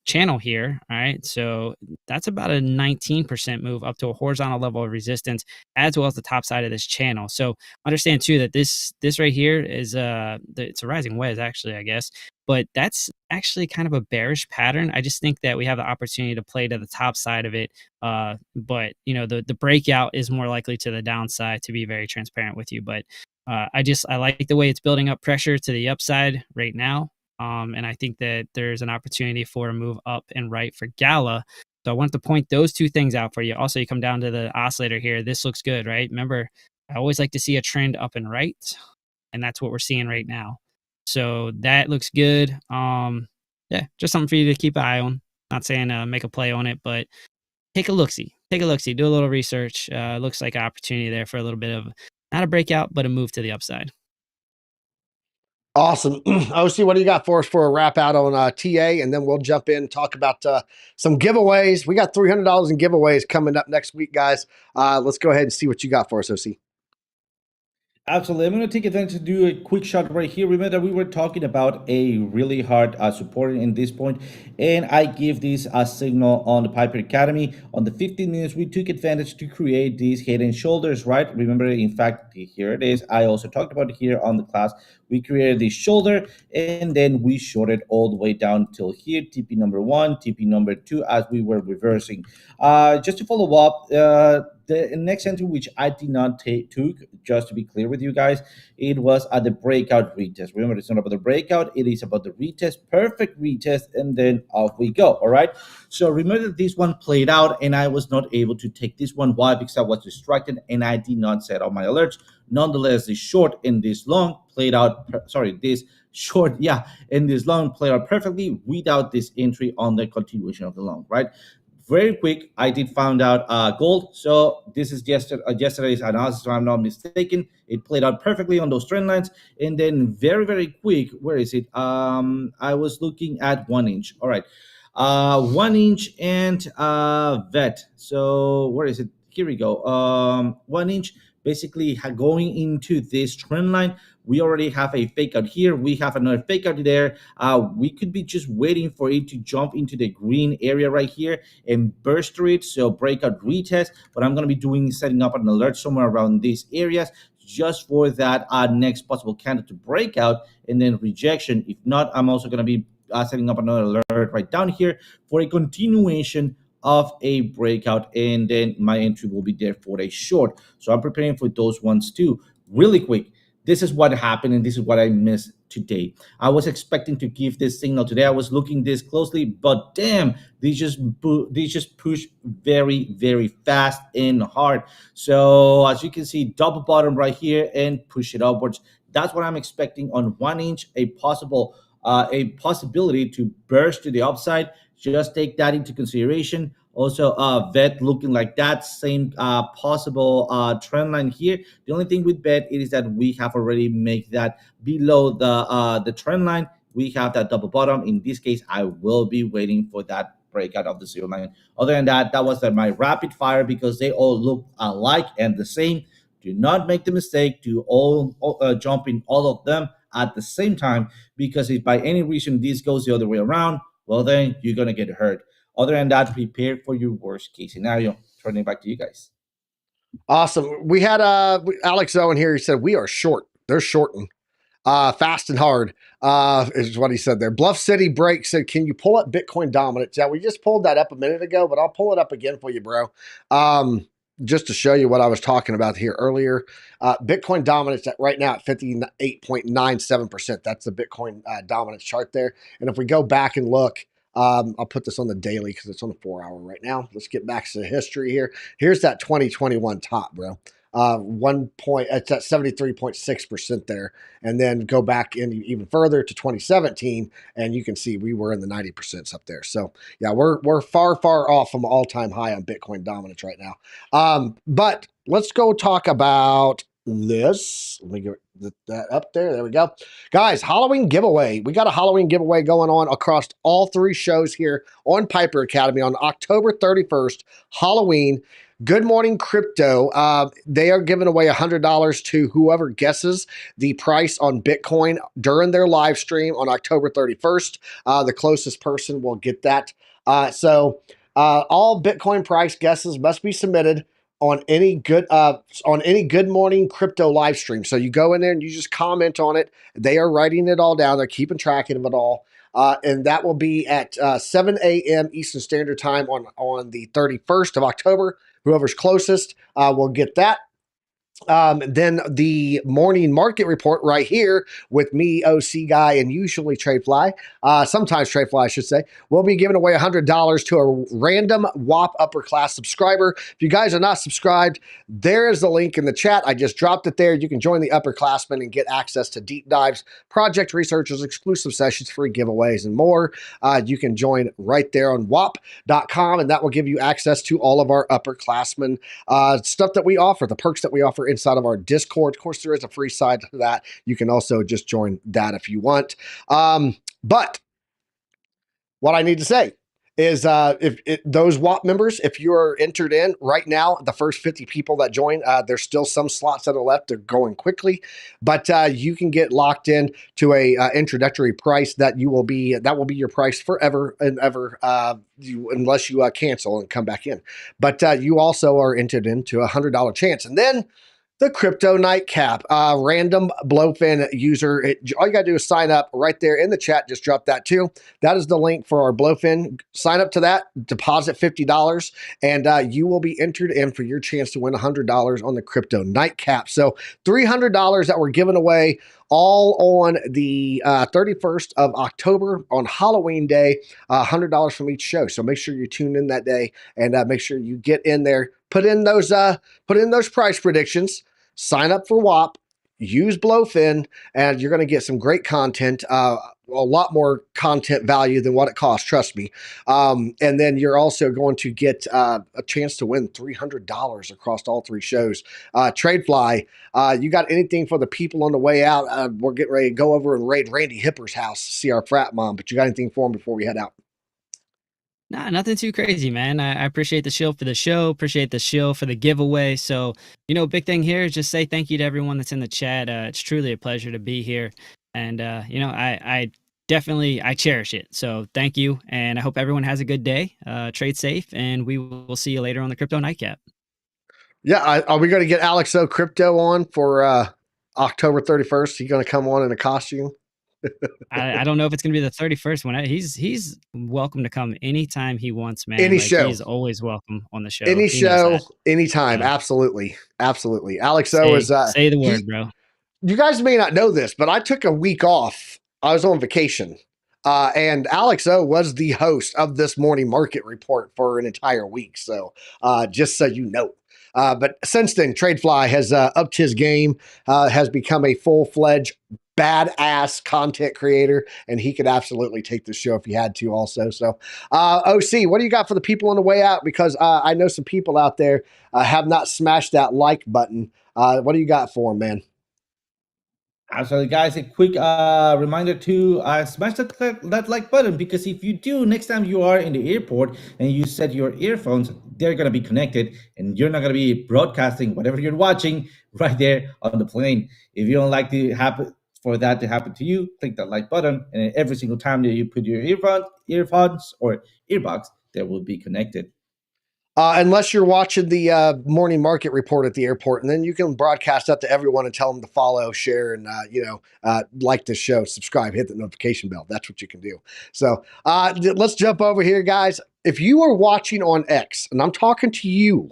channel here. All right, so that's about a 19% move up to a horizontal level of resistance, as well as the top side of this channel. So understand too that this right here is it's a rising wedge actually, I guess, but that's actually kind of a bearish pattern. I just think that we have the opportunity to play to the top side of it, but the breakout is more likely to the downside, to be very transparent with you. But I like the way it's building up pressure to the upside right now. And I think that there's an opportunity for a move up and right for Gala. So I wanted to point those two things out for you. Also, you come down to the oscillator here. This looks good, right? Remember, I always like to see a trend up and right, and that's what we're seeing right now. So that looks good. Yeah, just something for you to keep an eye on. Not saying make a play on it, but take a look-see. Take a look-see. Do a little research. Looks like an opportunity there for a little bit of not a breakout, but a move to the upside. Awesome. OC, what do you got for us for a wrap out on TA? And then we'll jump in and talk about some giveaways. We got $300 in giveaways coming up next week, guys. Let's go ahead and see what you got for us, OC. Absolutely. I'm going to take advantage to do a quick shot right here. Remember that we were talking about a really hard support in this point, and I give this a signal on the Piper Academy. On the 15 minutes, we took advantage to create these head and shoulders, right? Remember, in fact, here it is. I also talked about it here on the class. We created the shoulder, and then we shorted all the way down till here, TP number 1, TP number 2, as we were reversing. Just to follow up, the next entry, which I did not took, just to be clear with you guys, it was at the breakout retest. Remember, it's not about the breakout, it is about the retest, perfect retest, and then off we go, all right? So remember that this one played out, and I was not able to take this one. Why? Because I was distracted, and I did not set up my alerts. Nonetheless, this short and this long played out, this short, and this long played out perfectly without this entry on the continuation of the long, right? Very quick, I did find out gold. So this is yesterday's analysis, if I'm not mistaken. It played out perfectly on those trend lines. And then very, very quick, where is it? I was looking at 1 inch. All right. 1 inch and VET. So where is it? Here we go. 1 inch, basically going into this trend line. We already have a fake out here. We have another fake out there. We could be just waiting for it to jump into the green area right here and burst through it. So breakout retest. What I'm going to be doing is setting up an alert somewhere around these areas just for that next possible candle to break out and then rejection. If not, I'm also going to be setting up another alert right down here for a continuation of a breakout, and then my entry will be there for a short. So I'm preparing for those ones too. Really quick, this is what happened, and this is what I missed today. I was expecting to give this signal today. I was looking this closely, but damn, they just push very, very fast and hard. So as you can see, double bottom right here and push it upwards. That's what I'm expecting on 1 inch, a possibility to burst to the upside. Just take that into consideration. Also, VET looking like that same possible trend line here. The only thing with VET is that we have already made that below the trend line. We have that double bottom. In this case, I will be waiting for that breakout of the zero line. Other than that, that was my rapid fire because they all look alike and the same. Do not make the mistake to all jump in all of them at the same time, because if by any reason this goes the other way around, well, then you're going to get hurt. Other than that, prepare for your worst case scenario. Turning it back to you guys. Awesome. We had Alex Owen here. He said, we are short. They're shorting. Fast and hard is what he said there. Bluff City Break said, can you pull up Bitcoin dominance? Yeah, we just pulled that up a minute ago, but I'll pull it up again for you, bro. Just to show you what I was talking about here earlier. Bitcoin dominance right now at 58.97%. That's the Bitcoin dominance chart there. And if we go back and look, I'll put this on the daily because it's on the 4 hour right now. Let's get back to the history here. Here's that 2021 top, bro. It's at 73.6% there, and then go back in even further to 2017, and you can see we were in the 90% up there. So yeah, we're far off from all-time high on Bitcoin dominance right now. But let's go talk about this. Let me get that up there. There we go. Guys, Halloween giveaway. We got a Halloween giveaway going on across all 3 shows here on Piper Academy on October 31st, Halloween. Good Morning Crypto. They are giving away $100 to whoever guesses the price on Bitcoin during their live stream on October 31st. The closest person will get that. So all Bitcoin price guesses must be submitted on any Good Morning Crypto live stream. So you go in there and you just comment on it. They are writing it all down. They're keeping track of it all. And that will be at 7 a.m. Eastern Standard Time on the 31st of October. Whoever's closest will get that. Then the morning market report right here with me, OC Guy, and usually TradeFly, sometimes TradeFly, I should say. We'll be giving away $100 to a random WAP upper class subscriber. If you guys are not subscribed, there is the link in the chat. I just dropped it there. You can join the upperclassmen and get access to deep dives, project researchers, exclusive sessions, free giveaways, and more. You can join right there on WAP.com, and that will give you access to all of our upperclassmen stuff that we offer, the perks that we offer inside of our Discord. Of course, there is a free side to that. You can also just join that if you want. But what I need to say is those WAP members, if you're entered in right now, the first 50 people that join, there's still some slots that are left. They're going quickly, but you can get locked in to a introductory price that will be your price forever and ever, unless you cancel and come back in. But you also are entered into $100 chance. And then the Crypto Nightcap, random Blowfin user. All you got to do is sign up right there in the chat. Just drop that too. That is the link for our Blowfin. Sign up to that, deposit $50, and you will be entered in for your chance to win $100 on the Crypto Nightcap. So $300 that we're giving away all on the 31st of October on Halloween Day, $100 from each show. So make sure you tune in that day and make sure you get in there, put in those price predictions, sign up for WAP, use Blowfin, and you're going to get some great content, a lot more content value than what it costs, trust me. And then you're also going to get a chance to win $300 across all three shows. TradeFly, you got anything for the people on the way out? We're getting ready to go over and raid Randy Hipper's house to see our frat mom, but you got anything for him before we head out? Nah, nothing too crazy, man. I appreciate the shield for the show. Appreciate the shield for the giveaway. So, big thing here is just say thank you to everyone that's in the chat. It's truly a pleasure to be here. And, I definitely, I cherish it. So thank you. And I hope everyone has a good day. Trade safe. And we will see you later on the Crypto Nightcap. Yeah. Are we going to get Alex O Crypto on for October 31st? He's going to come on in a costume? I don't know if it's going to be the 31st one. He's welcome to come anytime he wants, man. Any show. He's always welcome on the show. Any show, anytime. Yeah. Absolutely. Absolutely. Alex O is... say the word, bro. You guys may not know this, but I took a week off. I was on vacation. And Alex O was the host of this morning market report for an entire week. So just so you know. But since then, TradeFly has upped his game, has become a full-fledged badass content creator, and he could absolutely take the show if he had to also. So OC, what do you got for the people on the way out? Because I know some people out there have not smashed that like button. What do you got for them, man? Absolutely, guys. A quick reminder to smash that like button, because if you do, next time you are in the airport and you set your earphones, they're going to be connected and you're not going to be broadcasting whatever you're watching right there on the plane. If you don't like for that to happen to you, click that like button, and every single time that you put your earphones or earbuds, they will be connected. Unless you're watching the morning market report at the airport, and then you can broadcast that to everyone and tell them to follow, share, and like the show, subscribe, hit the notification bell. That's what you can do. So let's jump over here, guys. If you are watching on X, and I'm talking to you,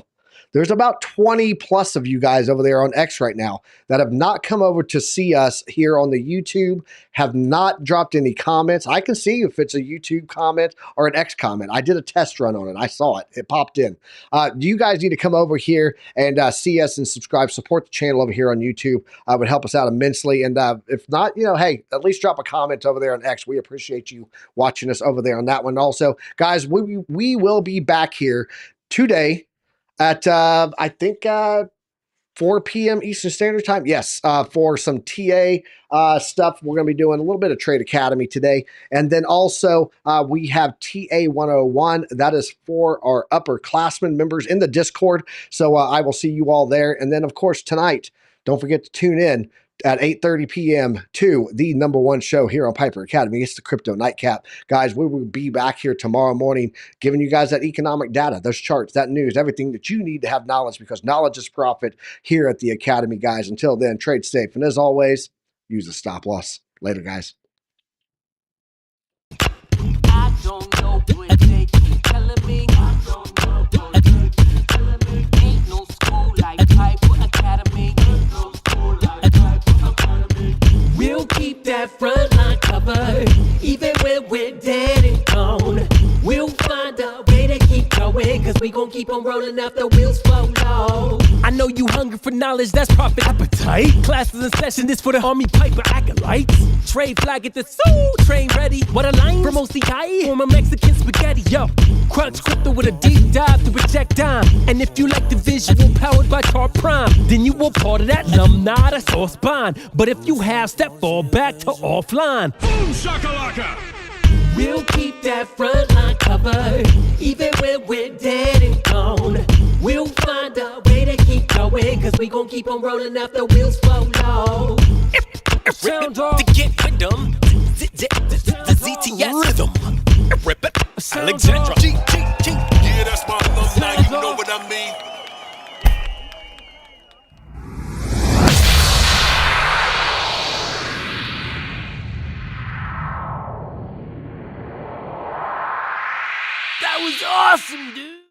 there's about 20 plus of you guys over there on X right now that have not come over to see us here on the YouTube, have not dropped any comments. I can see if it's a YouTube comment or an X comment. I did a test run on it. I saw it. It popped in. You guys need to come over here and see us and subscribe, support the channel over here on YouTube. It would help us out immensely. And if not, hey, at least drop a comment over there on X. We appreciate you watching us over there on that one. Also, guys, we will be back here today at, I think, 4 p.m. Eastern Standard Time. Yes, for some TA stuff. We're going to be doing a little bit of Trade Academy today. And then also we have TA 101. That is for our upperclassmen members in the Discord. So I will see you all there. And then, of course, tonight, don't forget to tune in at 8:30 p.m. to the #1 show here on Piper Academy. It's the Crypto Nightcap. Guys, we will be back here tomorrow morning giving you guys that economic data, those charts, that news, everything that you need to have knowledge, because knowledge is profit here at the Academy, guys. Until then, trade safe. And as always, use a stop loss. Later, guys. I don't know what they keep telling me. I don't know what they keep telling me. Ain't no school like Piper Academy. we gon' keep on rolling out the wheels flow low. I know you hungry for knowledge, that's profit appetite. Classes in session, this for the Army Piper acolytes. Trade flag at the soul, train ready. What a line from OCI, former Mexican spaghetti. Yo, crunch crypto with a deep dive to project dime. And if you like the visual powered by Car Prime, then you will part of that alumni, that's all spine. But if you have step, fall back to offline. Boom shakalaka! We'll keep that front line covered, even when we're dead and gone. We'll find a way to keep going, cause we gon' keep on rolling out the wheels flow low. Sound off. To get rhythm, the ZTS rhythm. Alexandra. Yeah, that's my alumni, you know what I mean? That was awesome, dude.